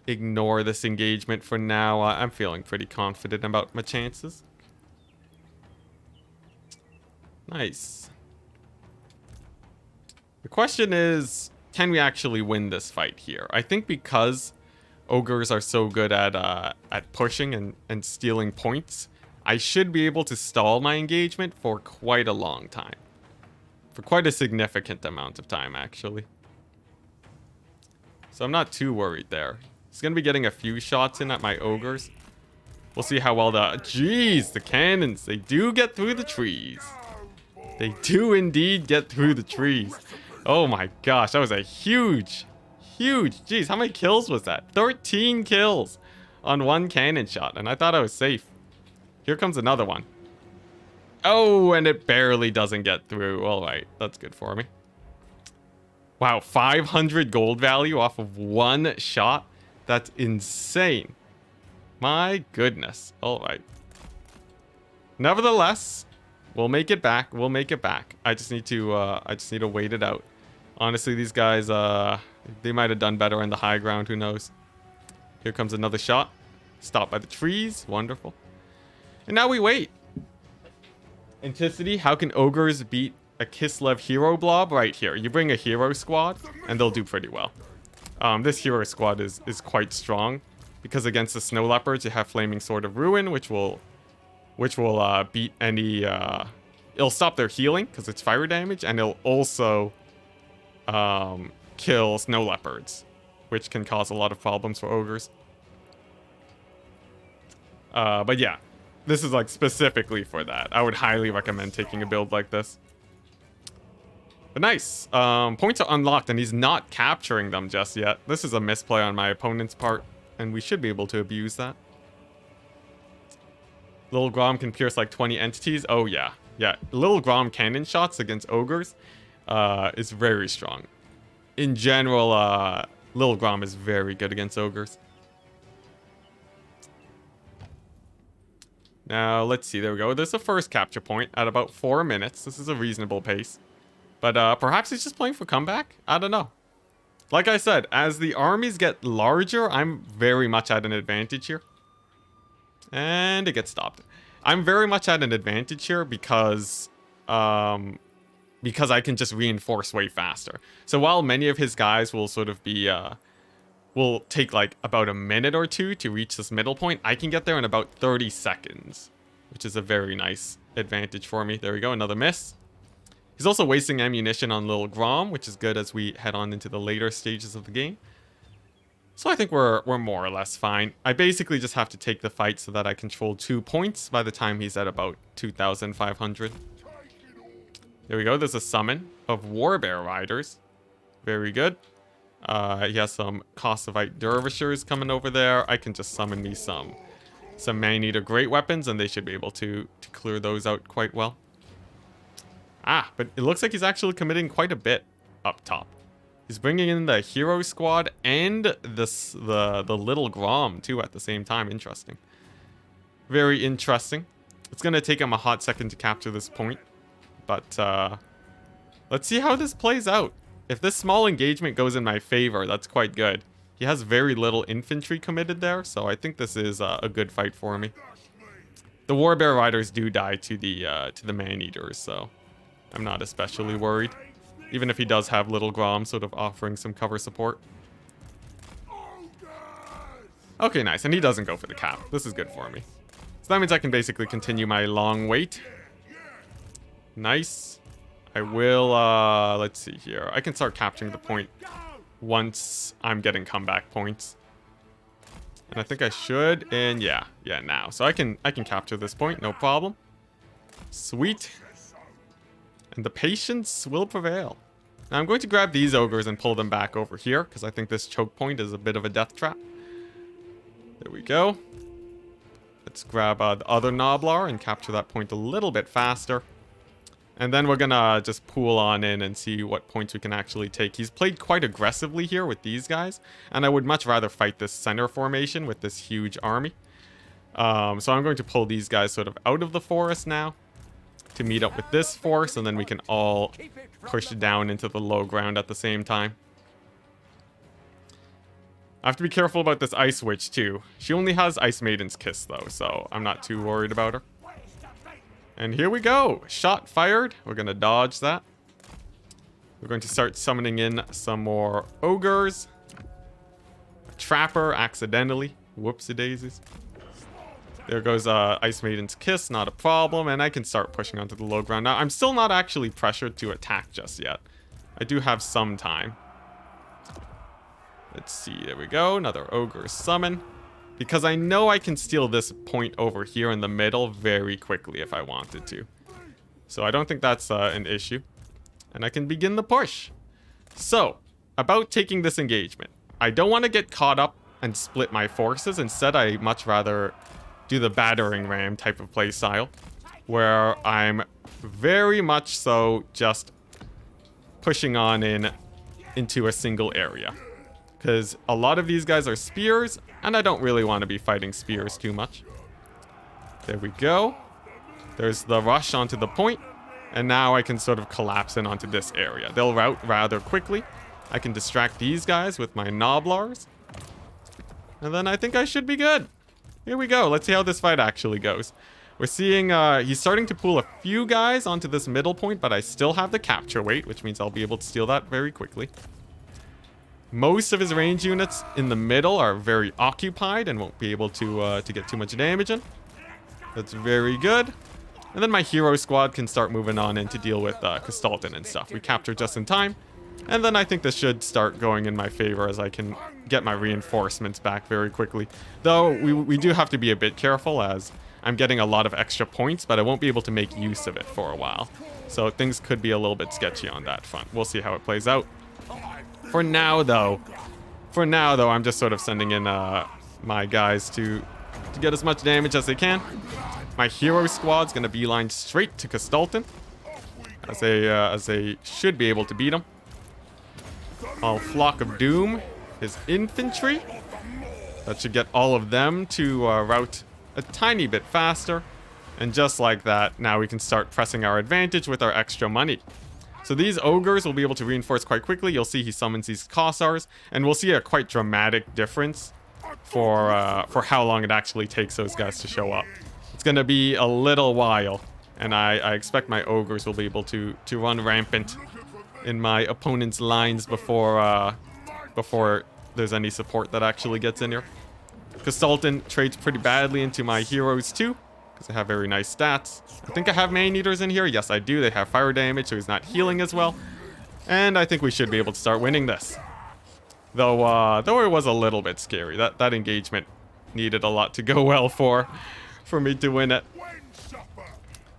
this engagement for now, I'm feeling pretty confident about my chances. Nice. The question is, can we actually win this fight here? I think because ogres are so good at pushing and stealing points, I should be able to stall my engagement for quite a long time. For quite a significant amount of time, actually. So I'm not too worried there. He's going to be getting a few shots in at my ogres. We'll see how well Jeez, the cannons, they do get through the trees. They do indeed get through the trees. Oh my gosh, that was a huge. Jeez, how many kills was that? 13 kills on one cannon shot, and I thought I was safe. Here comes another one. Oh, and it barely doesn't get through. All right, that's good for me. Wow, 500 gold value off of one shot. That's insane. My goodness. All right. Nevertheless, we'll make it back. We'll make it back. I just need to wait it out. Honestly, these guys, they might have done better in the high ground. Who knows? Here comes another shot. Stopped by the trees. Wonderful. And now we wait. Enticity, how can ogres beat a Kislev hero blob? Right here. You bring a hero squad, and they'll do pretty well. This hero squad is quite strong, because against the snow leopards, you have Flaming Sword of Ruin, which will beat any... it'll stop their healing, because it's fire damage, and it'll also kill snow leopards, which can cause a lot of problems for ogres. But yeah, this is like specifically for that. I would highly recommend taking a build like this. But nice. Points are unlocked, and he's not capturing them just yet. This is a misplay on my opponent's part, and we should be able to abuse that. Little Grom can pierce like 20 entities. Oh, yeah. Yeah, Little Grom cannon shots against ogres is very strong. In general, Little Grom is very good against ogres. Now, let's see. There we go. There's the first capture point at about 4 minutes. This is a reasonable pace. But perhaps he's just playing for comeback? I don't know. Like I said, as the armies get larger, I'm very much at an advantage here. And it gets stopped. I'm very much at an advantage here because I can just reinforce way faster. So while many of his guys will sort of be... will take like about a minute or two to reach this middle point, I can get there in about 30 seconds. Which is a very nice advantage for me. There we go, another miss. He's also wasting ammunition on Little Grom, which is good as we head on into the later stages of the game. So I think we're more or less fine. I basically just have to take the fight so that I control 2 points by the time he's at about 2,500. There we go. There's a summon of Warbear Riders. Very good. He has some Kossovite Dervishers coming over there. I can just summon me some Man-Eater Great Weapons, and they should be able to clear those out quite well. Ah, but it looks like he's actually committing quite a bit up top. He's bringing in the hero squad and the Little Grom too at the same time. Interesting. Very interesting. It's going to take him a hot second to capture this point. But let's see how this plays out. If this small engagement goes in my favor, that's quite good. He has very little infantry committed there, so I think this is a good fight for me. The Warbear Riders do die to the Man-Eaters, so I'm not especially worried. Even if he does have Little Grom sort of offering some cover support. Okay, nice. And he doesn't go for the cap. This is good for me. So that means I can basically continue my long wait. Nice. I will, let's see here. I can start capturing the point once I'm getting comeback points. And I think I should, and yeah, now. So I can capture this point, no problem. Sweet. And the patience will prevail. Now I'm going to grab these ogres and pull them back over here, because I think this choke point is a bit of a death trap. There we go. Let's grab the other Noblar and capture that point a little bit faster. And then we're gonna just pool on in and see what points we can actually take. He's played quite aggressively here with these guys, and I would much rather fight this center formation with this huge army. So I'm going to pull these guys sort of out of the forest now to meet up with this force, and then we can all push down into the low ground at the same time. I have to be careful about this Ice Witch too. She only has Ice Maiden's Kiss though, so I'm not too worried about her. And here we go. Shot fired. We're going to dodge that. We're going to start summoning in some more ogres. A trapper accidentally. Whoopsie daisies. There goes Ice Maiden's Kiss. Not a problem. And I can start pushing onto the low ground. Now, I'm still not actually pressured to attack just yet. I do have some time. Let's see. There we go. Another ogre summon. Because I know I can steal this point over here in the middle very quickly if I wanted to. So I don't think that's an issue. And I can begin the push. So, about taking this engagement. I don't want to get caught up and split my forces. Instead, I much rather do the battering ram type of play style. Where I'm very much so just pushing on into a single area. Because a lot of these guys are spears, and I don't really want to be fighting spears too much. There we go. There's the rush onto the point, and now I can sort of collapse in onto this area. They'll rout rather quickly. I can distract these guys with my Noblars. And then I think I should be good. Here we go. Let's see how this fight actually goes. We're seeing he's starting to pull a few guys onto this middle point, but I still have the capture weight, which means I'll be able to steal that very quickly. Most of his range units in the middle are very occupied and won't be able to get too much damage in. That's very good. And then my hero squad can start moving on in to deal with Kislev and stuff. We capture just in time. And then I think this should start going in my favor as I can get my reinforcements back very quickly. Though we do have to be a bit careful as I'm getting a lot of extra points, but I won't be able to make use of it for a while. So things could be a little bit sketchy on that front. We'll see how it plays out. For now, though, I'm just sort of sending in my guys to get as much damage as they can. My hero squad's gonna beeline straight to Kislev, as they should be able to beat him. I'll Flock of Doom, his infantry. That should get all of them to rout a tiny bit faster. And just like that, now we can start pressing our advantage with our extra money. So these ogres will be able to reinforce quite quickly. You'll see he summons these Kossars, and we'll see a quite dramatic difference for how long it actually takes those guys to show up. It's going to be a little while, and I expect my ogres will be able to run rampant in my opponent's lines before there's any support that actually gets in here. Kislev trades pretty badly into my heroes too, because they have very nice stats. I think I have Man-Eaters in here. Yes, I do. They have fire damage, so he's not healing as well. And I think we should be able to start winning this. Though it was a little bit scary. That engagement needed a lot to go well for me to win it.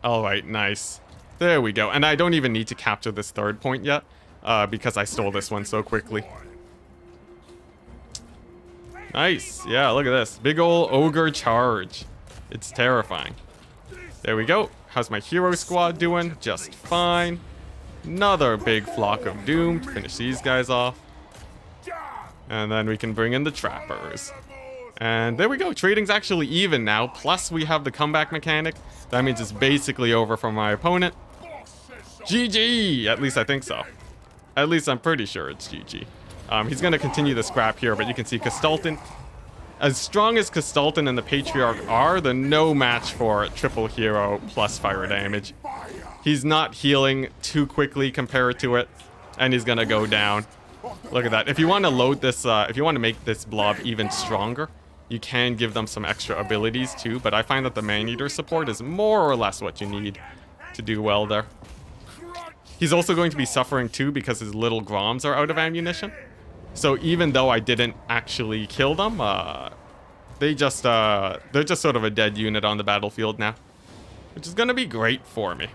Alright, nice. There we go. And I don't even need to capture this third point yet, because I stole this one so quickly. Nice. Yeah, look at this. Big ol' ogre charge. It's terrifying. There we go. How's my hero squad doing? Just fine. Another big Flock of Doom to finish these guys off. And then we can bring in the trappers. And there we go. Trading's actually even now. Plus we have the comeback mechanic. That means it's basically over for my opponent. GG! At least I think so. At least I'm pretty sure it's GG. He's going to continue the scrap here, but you can see Kislev. As strong as Kislev and the Patriarch are, they're no match for triple hero plus fire damage. He's not healing too quickly compared to it, and he's gonna go down. Look at that. If you want to load this, if you want to make this blob even stronger, You can give them some extra abilities too, but I find that the Man-Eater support is more or less what you need to do well there. He's also going to be suffering too because his little Groms are out of ammunition. So even though I didn't actually kill them, they're just sort of a dead unit on the battlefield now, which is gonna be great for me.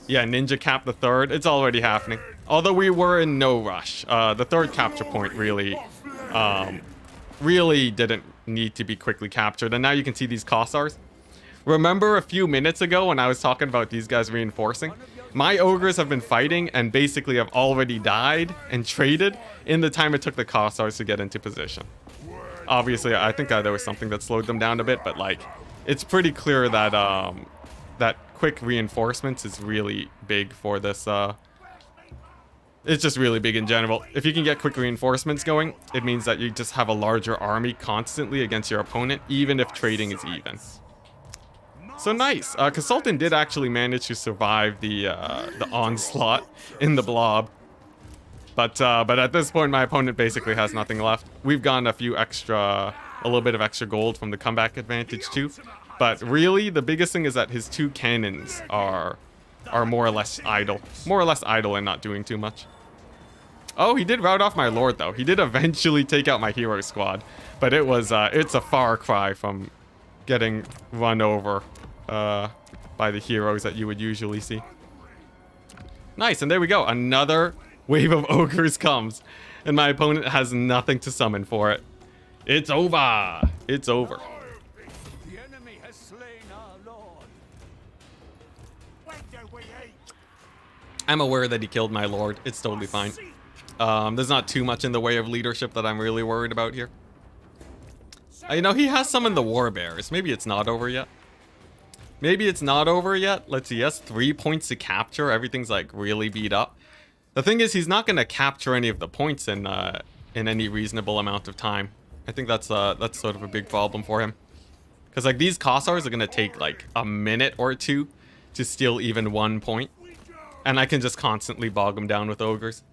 Yeah, Ninja Cap the third. It's already happening. Although we were in no rush. The third capture point really didn't need to be quickly captured. And now you can see these Kossars. Remember a few minutes ago when I was talking about these guys reinforcing? My ogres have been fighting and basically have already died and traded in the time it took the Kossars to get into position. Obviously, I think there was something that slowed them down a bit, but like, it's pretty clear that that quick reinforcements is really big for this. It's just really big in general. If you can get quick reinforcements going, it means that you just have a larger army constantly against your opponent, even if trading is even. So nice. Consultant did actually manage to survive the onslaught in the blob. But at this point, my opponent basically has nothing left. We've gotten a little bit of extra gold from the comeback advantage too. But really, the biggest thing is that his two cannons are more or less idle. More or less idle and not doing too much. Oh, he did rout off my lord though. He did eventually take out my hero squad. But it's a far cry from getting run over by the heroes that you would usually see. Nice, and there we go. Another wave of ogres comes. And my opponent has nothing to summon for it. It's over. It's over. I'm aware that he killed my lord. It's totally fine. There's not too much in the way of leadership that I'm really worried about here. You know, he has summoned the war bears. Maybe it's not over yet. Maybe it's not over yet. Let's see. He has 3 points to capture. Everything's like really beat up. The thing is, he's not going to capture any of the points in any reasonable amount of time. I think that's sort of a big problem for him. Because like these Kossars are going to take like a minute or two to steal even 1 point. And I can just constantly bog them down with ogres.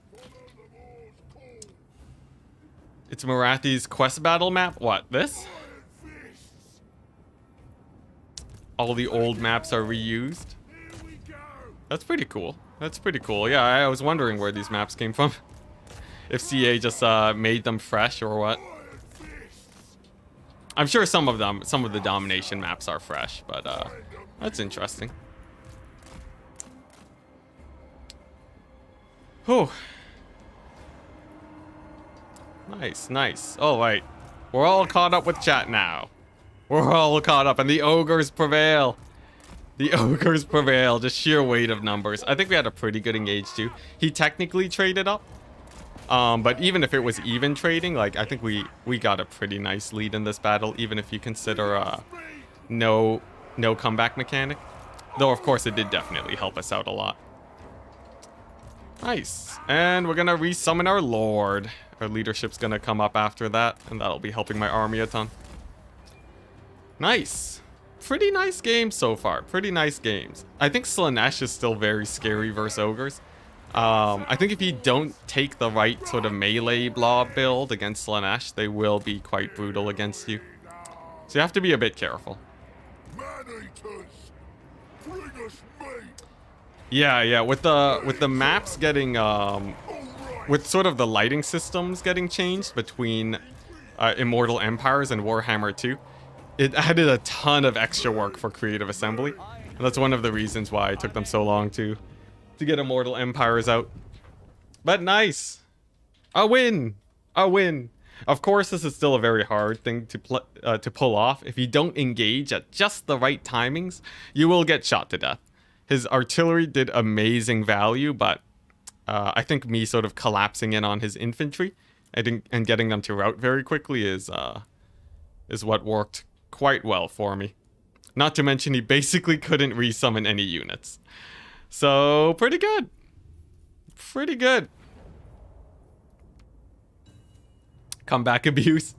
It's Marathi's quest battle map. What, this? All the old maps are reused. That's pretty cool. That's pretty cool. Yeah, I was wondering where these maps came from. If CA just made them fresh or what. I'm sure some of the domination maps are fresh, but that's interesting. Whew. Nice, nice. All right. We're all caught up with chat now. We're all caught up, and the ogres prevail. The ogres prevail. Just sheer weight of numbers. I think we had a pretty good engage too. He technically traded up. But even if it was even trading, like I think we got a pretty nice lead in this battle, even if you consider no comeback mechanic. Though of course it did definitely help us out a lot. Nice. And we're gonna resummon our lord. Our leadership's gonna come up after that, and that'll be helping my army a ton. Nice. Pretty nice games so far. Pretty nice games. I think Slaanesh is still very scary versus ogres. I think if you don't take the right sort of melee blob build against Slaanesh, they will be quite brutal against you. So you have to be a bit careful. Yeah, with the maps getting with sort of the lighting systems getting changed between Immortal Empires and Warhammer 2, it added a ton of extra work for Creative Assembly. And that's one of the reasons why it took them so long to get Immortal Empires out. But nice. A win. A win. Of course, this is still a very hard thing to pull off. If you don't engage at just the right timings, you will get shot to death. His artillery did amazing value, but I think me sort of collapsing in on his infantry and getting them to rout very quickly is what worked quite well for me. Not to mention he basically couldn't resummon any units. So, pretty good. Pretty good. Comeback abuse.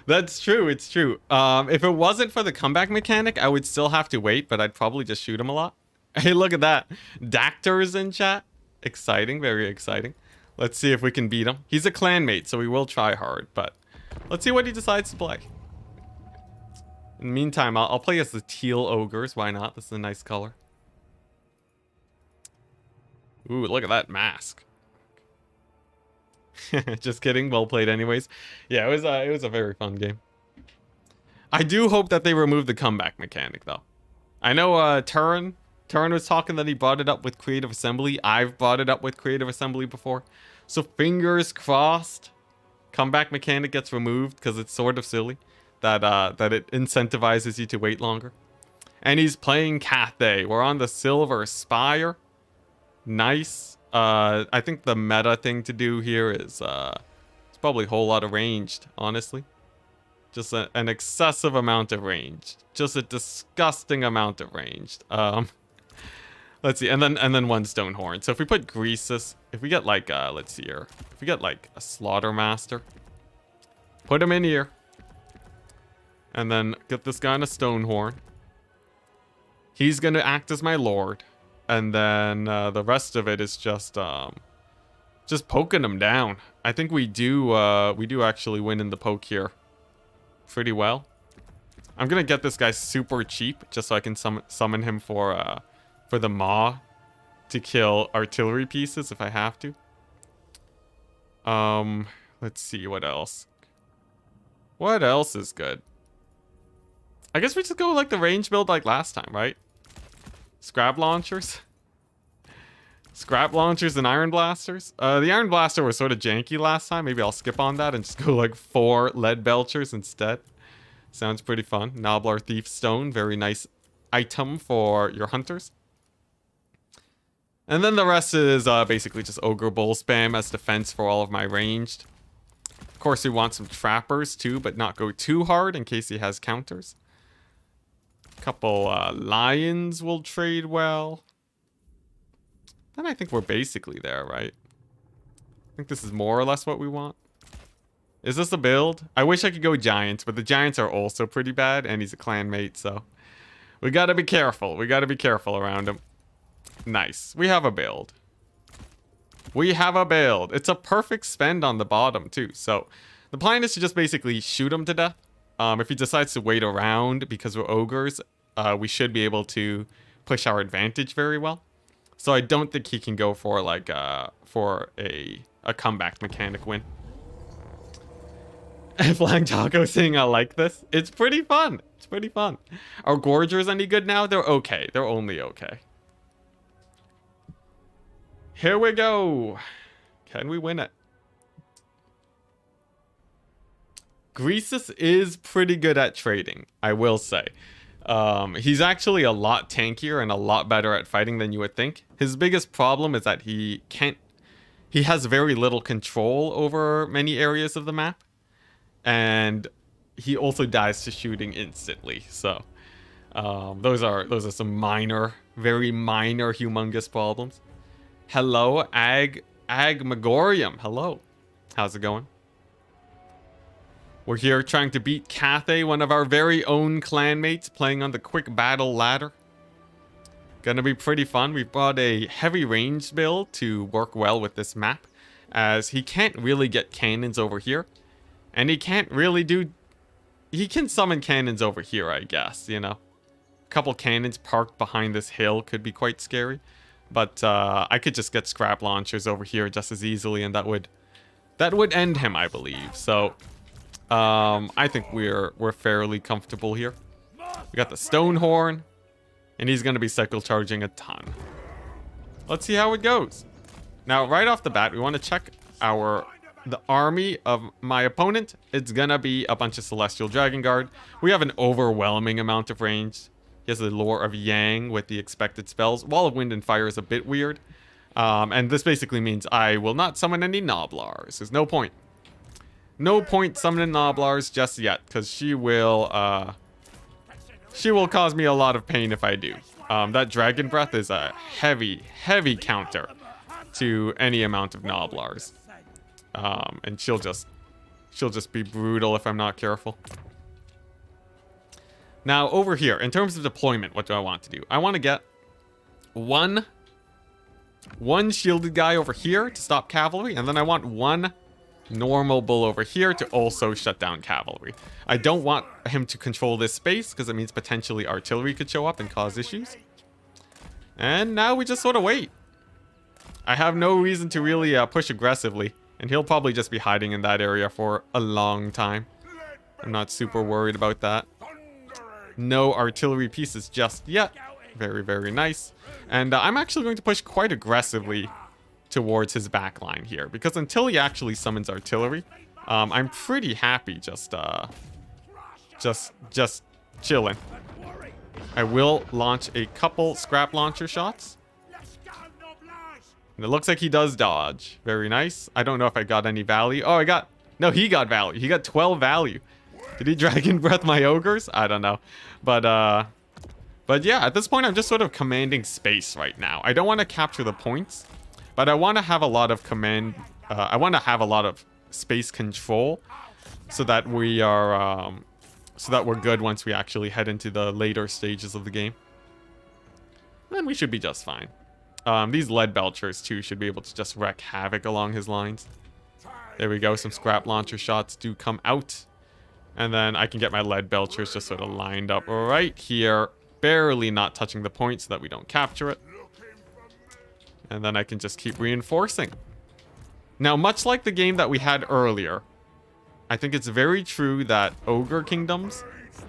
That's true, it's true. If it wasn't for the comeback mechanic, I would still have to wait, but I'd probably just shoot him a lot. Hey, look at that. Dactor's in chat. Exciting, very exciting. Let's see if we can beat him. He's a clanmate, so we will try hard, but Let's see what he decides to play. In the meantime, I'll play as the teal ogres. Why not? This is a nice color. Ooh, look at that mask. Just kidding. Well played anyways. Yeah, it was a very fun game. I do hope that they remove the comeback mechanic, though. I know Turin was talking that he brought it up with Creative Assembly. I've brought it up with Creative Assembly before. So fingers crossed comeback mechanic gets removed, because it's sort of silly that it incentivizes you to wait longer. And he's playing Cathay. We're on the Silver Spire. Nice. I think the meta thing to do here is it's probably a whole lot of ranged, honestly. Just an excessive amount of ranged. Just a disgusting amount of ranged. Let's see, and then one stone horn. So if we put Greasus, if we get like let's see here, if we get like a Slaughter Master, put him in here, and then get this guy on a stone horn. He's gonna act as my lord, and then the rest of it is just poking him down. I think we do actually win in the poke here pretty well. I'm gonna get this guy super cheap just so I can summon him for the maw to kill artillery pieces if I have to. Let's see what else. What else is good? I guess we just go like the range build like last time, right? Scrap launchers. Scrap launchers and iron blasters. The iron blaster was sort of janky last time. Maybe I'll skip on that and just go like 4 lead belchers instead. Sounds pretty fun. Noblar Thief Stone, very nice item for your hunters. And then the rest is basically just Ogre Bull spam as defense for all of my ranged. Of course, we want some trappers too, but not go too hard in case he has counters. Couple lions will trade well. Then I think we're basically there, right? I think this is more or less what we want. Is this a build? I wish I could go giants, but the giants are also pretty bad, and he's a clanmate, so we gotta be careful. We gotta be careful around him. Nice. We have a build. We have a build. It's a perfect spend on the bottom, too. So the plan is to just basically shoot him to death. If he decides to wait around because we're ogres, we should be able to push our advantage very well. So I don't think he can go for like for a comeback mechanic win. Flying Taco saying I like this. It's pretty fun. It's pretty fun. Are Gorgers any good now? They're okay. They're only okay. Here we go. Can we win it? Greasus is pretty good at trading, I will say. He's actually a lot tankier and a lot better at fighting than you would think. His biggest problem is that he has very little control over many areas of the map. And he also dies to shooting instantly. So those are some minor, very minor, humongous problems. Hello, Agmagorium. Hello. How's it going? We're here trying to beat Cathay, one of our very own clanmates, playing on the quick battle ladder. Gonna be pretty fun. We've brought a heavy range build to work well with this map, as he can't really get cannons over here. And he can't really do... He can summon cannons over here, I guess, you know. A couple cannons parked behind this hill could be quite scary. But I could just get scrap launchers over here just as easily, and that would end him, I believe. So I think we're fairly comfortable here. We got the stone horn, and he's gonna be cycle charging a ton. Let's see how it goes. Now, right off the bat, we want to check the army of my opponent. It's gonna be a bunch of Celestial Dragon Guard. We have an overwhelming amount of range. He has the lore of Yang with the expected spells. Wall of Wind and Fire is a bit weird. And this basically means I will not summon any Noblars. There's no point. No point summoning Noblars just yet, because she will cause me a lot of pain if I do. That Dragon Breath is a heavy, heavy counter to any amount of Noblars. And she'll just be brutal if I'm not careful. Now, over here, in terms of deployment, what do I want to do? I want to get one shielded guy over here to stop cavalry, and then I want one normal bull over here to also shut down cavalry. I don't want him to control this space because it means potentially artillery could show up and cause issues. And now we just sort of wait. I have no reason to really push aggressively, and he'll probably just be hiding in that area for a long time. I'm not super worried about that. No artillery pieces just yet. Very, very nice. And I'm actually going to push quite aggressively towards his back line here, because until he actually summons artillery, I'm pretty happy just chilling. I will launch a couple scrap launcher shots. And it looks like he does dodge. Very nice. I don't know if I got any value. Oh, no, he got value. He got 12 value. Did he Dragon Breath my ogres? I don't know. But yeah, at this point, I'm just sort of commanding space right now. I don't want to capture the points, but I want to have a lot of I want to have a lot of space control so that we are, so that we're good once we actually head into the later stages of the game. Then we should be just fine. These lead belchers too should be able to just wreak havoc along his lines. There we go. Some scrap launcher shots do come out. And then I can get my lead belchers just sort of lined up right here. Barely not touching the point so that we don't capture it. And then I can just keep reinforcing. Now, much like the game that we had earlier, I think it's very true that Ogre Kingdoms...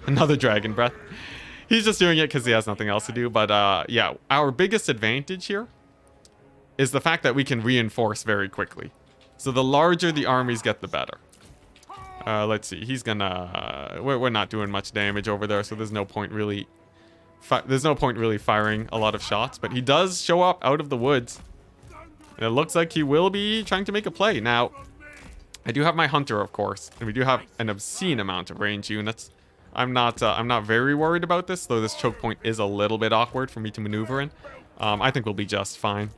Another Dragon Breath. He's just doing it because he has nothing else to do. But yeah, our biggest advantage here is the fact that we can reinforce very quickly. So the larger the armies get, the better. Let's see. He's gonna... we're not doing much damage over there, so there's no point really... There's no point really firing a lot of shots. But he does show up out of the woods. And it looks like he will be trying to make a play. Now, I do have my hunter, of course. And we do have an obscene amount of range units. I'm not very worried about this, though this choke point is a little bit awkward for me to maneuver in. I think we'll be just fine.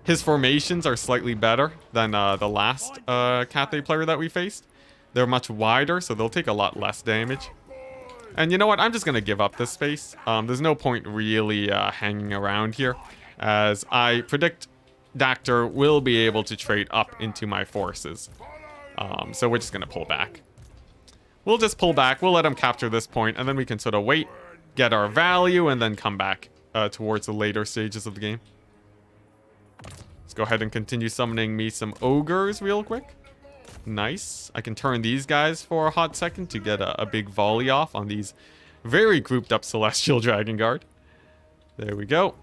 His formations are slightly better than the last Cathay player that we faced. They're much wider, so they'll take a lot less damage. And you know what? I'm just going to give up this space. There's no point really hanging around here, as I predict Dactyr will be able to trade up into my forces. So we're just going to pull back. We'll just pull back. We'll let him capture this point, and then we can sort of wait, get our value, and then come back towards the later stages of the game. Let's go ahead and continue summoning me some ogres real quick. Nice. I can turn these guys for a hot second to get a big volley off on these very grouped up Celestial Dragon Guard. There we go.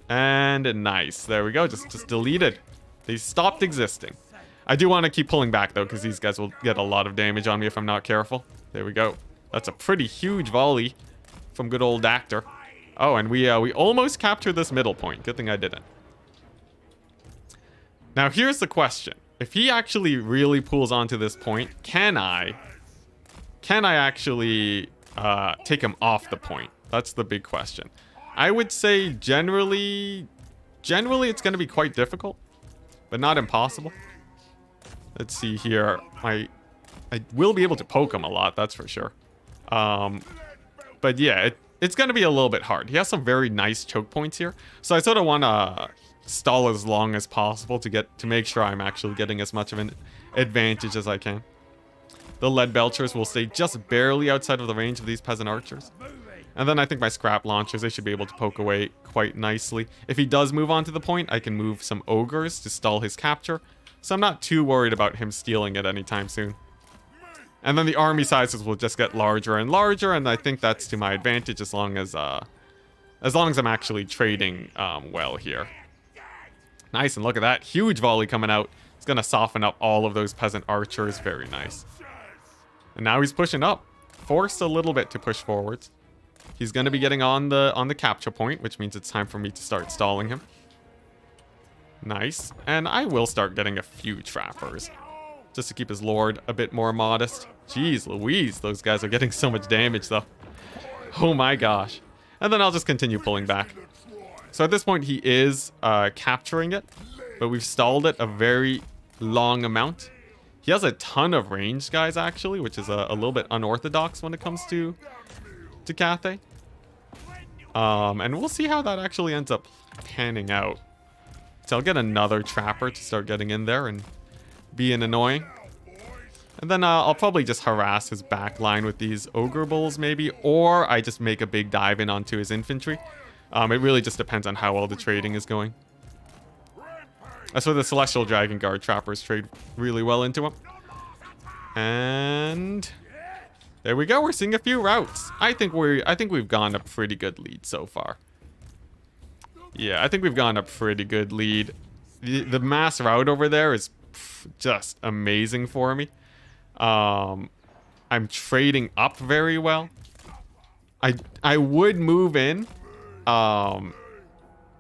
And nice. There we go. Just deleted. They stopped existing. I do want to keep pulling back, though, because these guys will get a lot of damage on me if I'm not careful. There we go. That's a pretty huge volley from good old Dactyr. Oh, and we almost captured this middle point. Good thing I didn't. Now, here's the question. If he actually really pulls onto this point, can I actually take him off the point? That's the big question. I would say generally it's going to be quite difficult, but not impossible. Let's see here. I will be able to poke him a lot, that's for sure. But yeah, it's going to be a little bit hard. He has some very nice choke points here, so I sort of want to stall as long as possible to make sure I'm actually getting as much of an advantage as I can. The lead belchers will stay just barely outside of the range of these peasant archers. And then I think my scrap launchers, they should be able to poke away quite nicely. If he does move on to the point, I can move some ogres to stall his capture. So I'm not too worried about him stealing it anytime soon. And then the army sizes will just get larger and larger, and I think that's to my advantage as long as I'm actually trading well here. Nice, and look at that. Huge volley coming out. It's going to soften up all of those peasant archers. Very nice. And now he's pushing up. Forced a little bit to push forwards. He's going to be getting on the capture point, which means it's time for me to start stalling him. Nice. And I will start getting a few trappers, just to keep his lord a bit more modest. Jeez Louise, those guys are getting so much damage, though. Oh my gosh. And then I'll just continue pulling back. So at this point, he is capturing it, but we've stalled it a very long amount. He has a ton of range, guys, actually, which is a little bit unorthodox when it comes to Cathay. And we'll see how that actually ends up panning out. So I'll get another trapper to start getting in there and being annoying. And then I'll probably just harass his back line with these Ogre Bulls, maybe. Or I just make a big dive in onto his infantry. It really just depends on how well the trading is going. That's where the Celestial Dragon Guard Trappers trade really well into him. And there we go. We're seeing a few routes. I think we've gone a pretty good lead so far. Yeah, I think we've gone a pretty good lead. The mass route over there is just amazing for me. I'm trading up very well. I would move in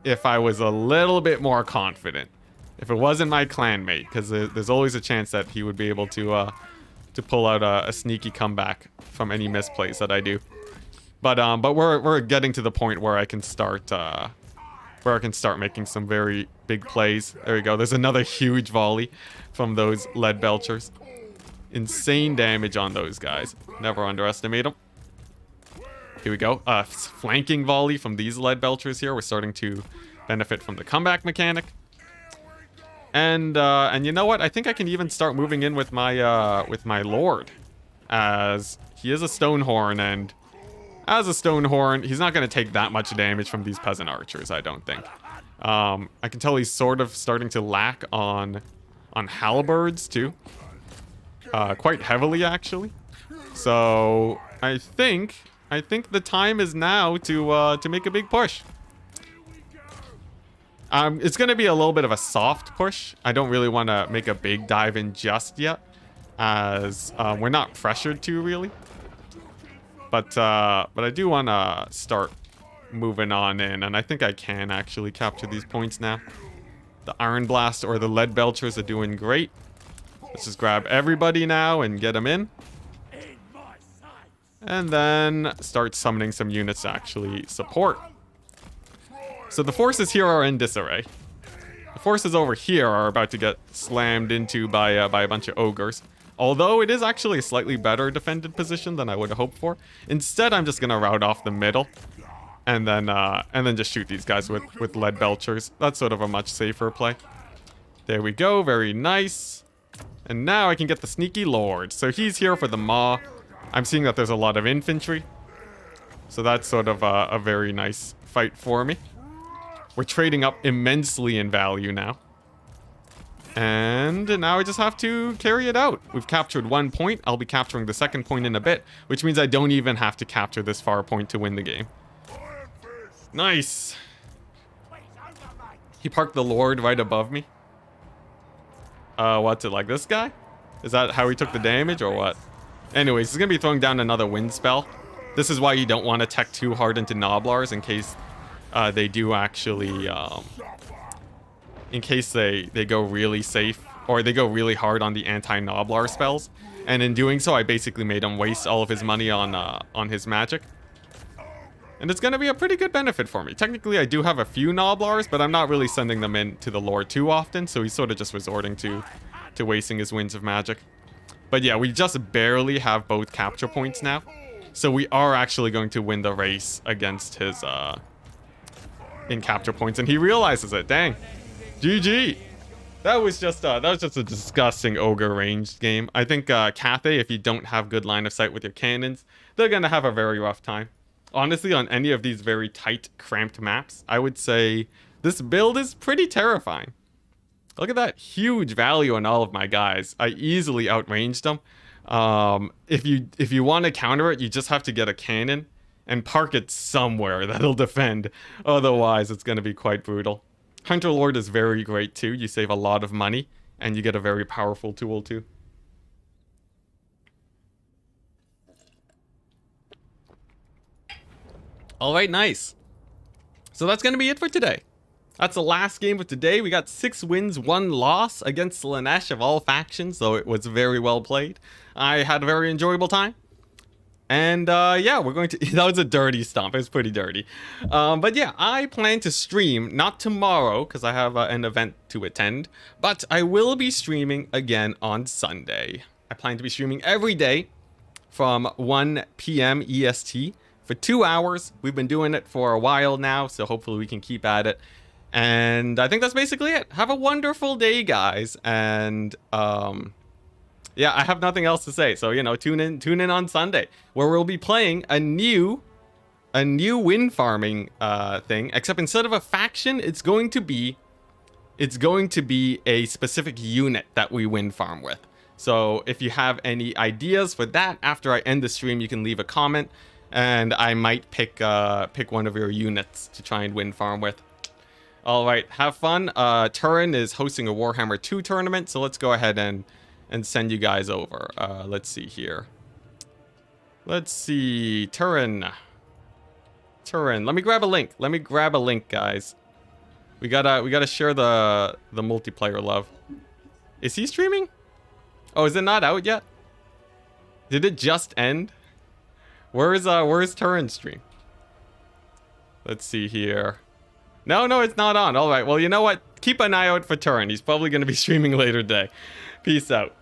if I was a little bit more confident. If it wasn't my clanmate, because there's always a chance that he would be able to pull out a sneaky comeback from any misplays that I do. But we're getting to the point where I can start making some very big plays. There we go. There's another huge volley from those lead belchers. Insane damage on those guys. Never underestimate them. Here we go. Flanking volley from these lead belchers here. We're starting to benefit from the comeback mechanic. And you know what? I think I can even start moving in with my lord, as he is a Stonehorn, and as a Stonehorn, he's not going to take that much damage from these peasant archers, I don't think. I can tell he's sort of starting to lack on halberds too. Quite heavily, actually. So I think the time is now to make a big push. It's going to be a little bit of a soft push. I don't really want to make a big dive in just yet, as we're not pressured to really. But I do want to start moving on in, and I think I can actually capture these points now. The Iron Blast or the Lead Belchers are doing great. Let's just grab everybody now and get them in. And then start summoning some units to actually support. So the forces here are in disarray. The forces over here are about to get slammed into by a bunch of ogres. Although it is actually a slightly better defended position than I would have hoped for. Instead, I'm just going to route off the middle. And then just shoot these guys with lead belchers. That's sort of a much safer play. There we go. Very nice. And now I can get the sneaky lord. So he's here for the maw. I'm seeing that there's a lot of infantry. So that's sort of a very nice fight for me. We're trading up immensely in value now. And now I just have to carry it out. We've captured 1 point. I'll be capturing the second point in a bit, which means I don't even have to capture this far point to win the game. Nice. He parked the lord right above me. What's it, like this guy? Is that how he took the damage or what? Anyways, he's gonna be throwing down another wind spell. This is why you don't want to tech too hard into Noblars in case they do actually, in case they go really safe, or they go really hard on the anti-Noblar spells. And in doing so, I basically made him waste all of his money on his magic. And it's going to be a pretty good benefit for me. Technically, I do have a few Noblars, but I'm not really sending them in to the lord too often, so he's sort of just resorting to wasting his winds of magic. But yeah, we just barely have both capture points now. So we are actually going to win the race against his in capture points, and he realizes it. Dang. GG. That was just a disgusting ogre ranged game. I think Cathay, if you don't have good line of sight with your cannons, they're gonna have a very rough time. Honestly, on any of these very tight, cramped maps, I would say this build is pretty terrifying. Look at that huge value on all of my guys. I easily outranged them. If you want to counter it, you just have to get a cannon and park it somewhere that'll defend. Otherwise, it's going to be quite brutal. Hunter Lord is very great too. You save a lot of money, and you get a very powerful tool too. Alright, nice. So that's going to be it for today. That's the last game of today. We got 6 wins, 1 loss against Slaanesh of all factions, so it was very well played. I had a very enjoyable time. And yeah, we're going to... That was a dirty stomp. It was pretty dirty. But yeah, I plan to stream, not tomorrow, because I have an event to attend, but I will be streaming again on Sunday. I plan to be streaming every day from 1 p.m. EST for 2 hours. We've been doing it for a while now, so hopefully we can keep at it. And I think that's basically it. Have a wonderful day, guys. And yeah, I have nothing else to say. So, you know, tune in on Sunday, where we'll be playing a new wind farming thing. Except instead of a faction, it's going to be a specific unit that we wind farm with. So if you have any ideas for that after I end the stream, you can leave a comment, and I might pick one of your units to try and wind farm with. All right, have fun. Turin is hosting a Warhammer 2 tournament, so let's go ahead and send you guys over. Let's see here. Let's see, Turin. Let me grab a link. Guys. We gotta share the multiplayer love. Is he streaming? Oh, is it not out yet? Did it just end? Where's Turin's stream? Let's see here. No, it's not on. All right. Well, you know what? Keep an eye out for Turin. He's probably going to be streaming later today. Peace out.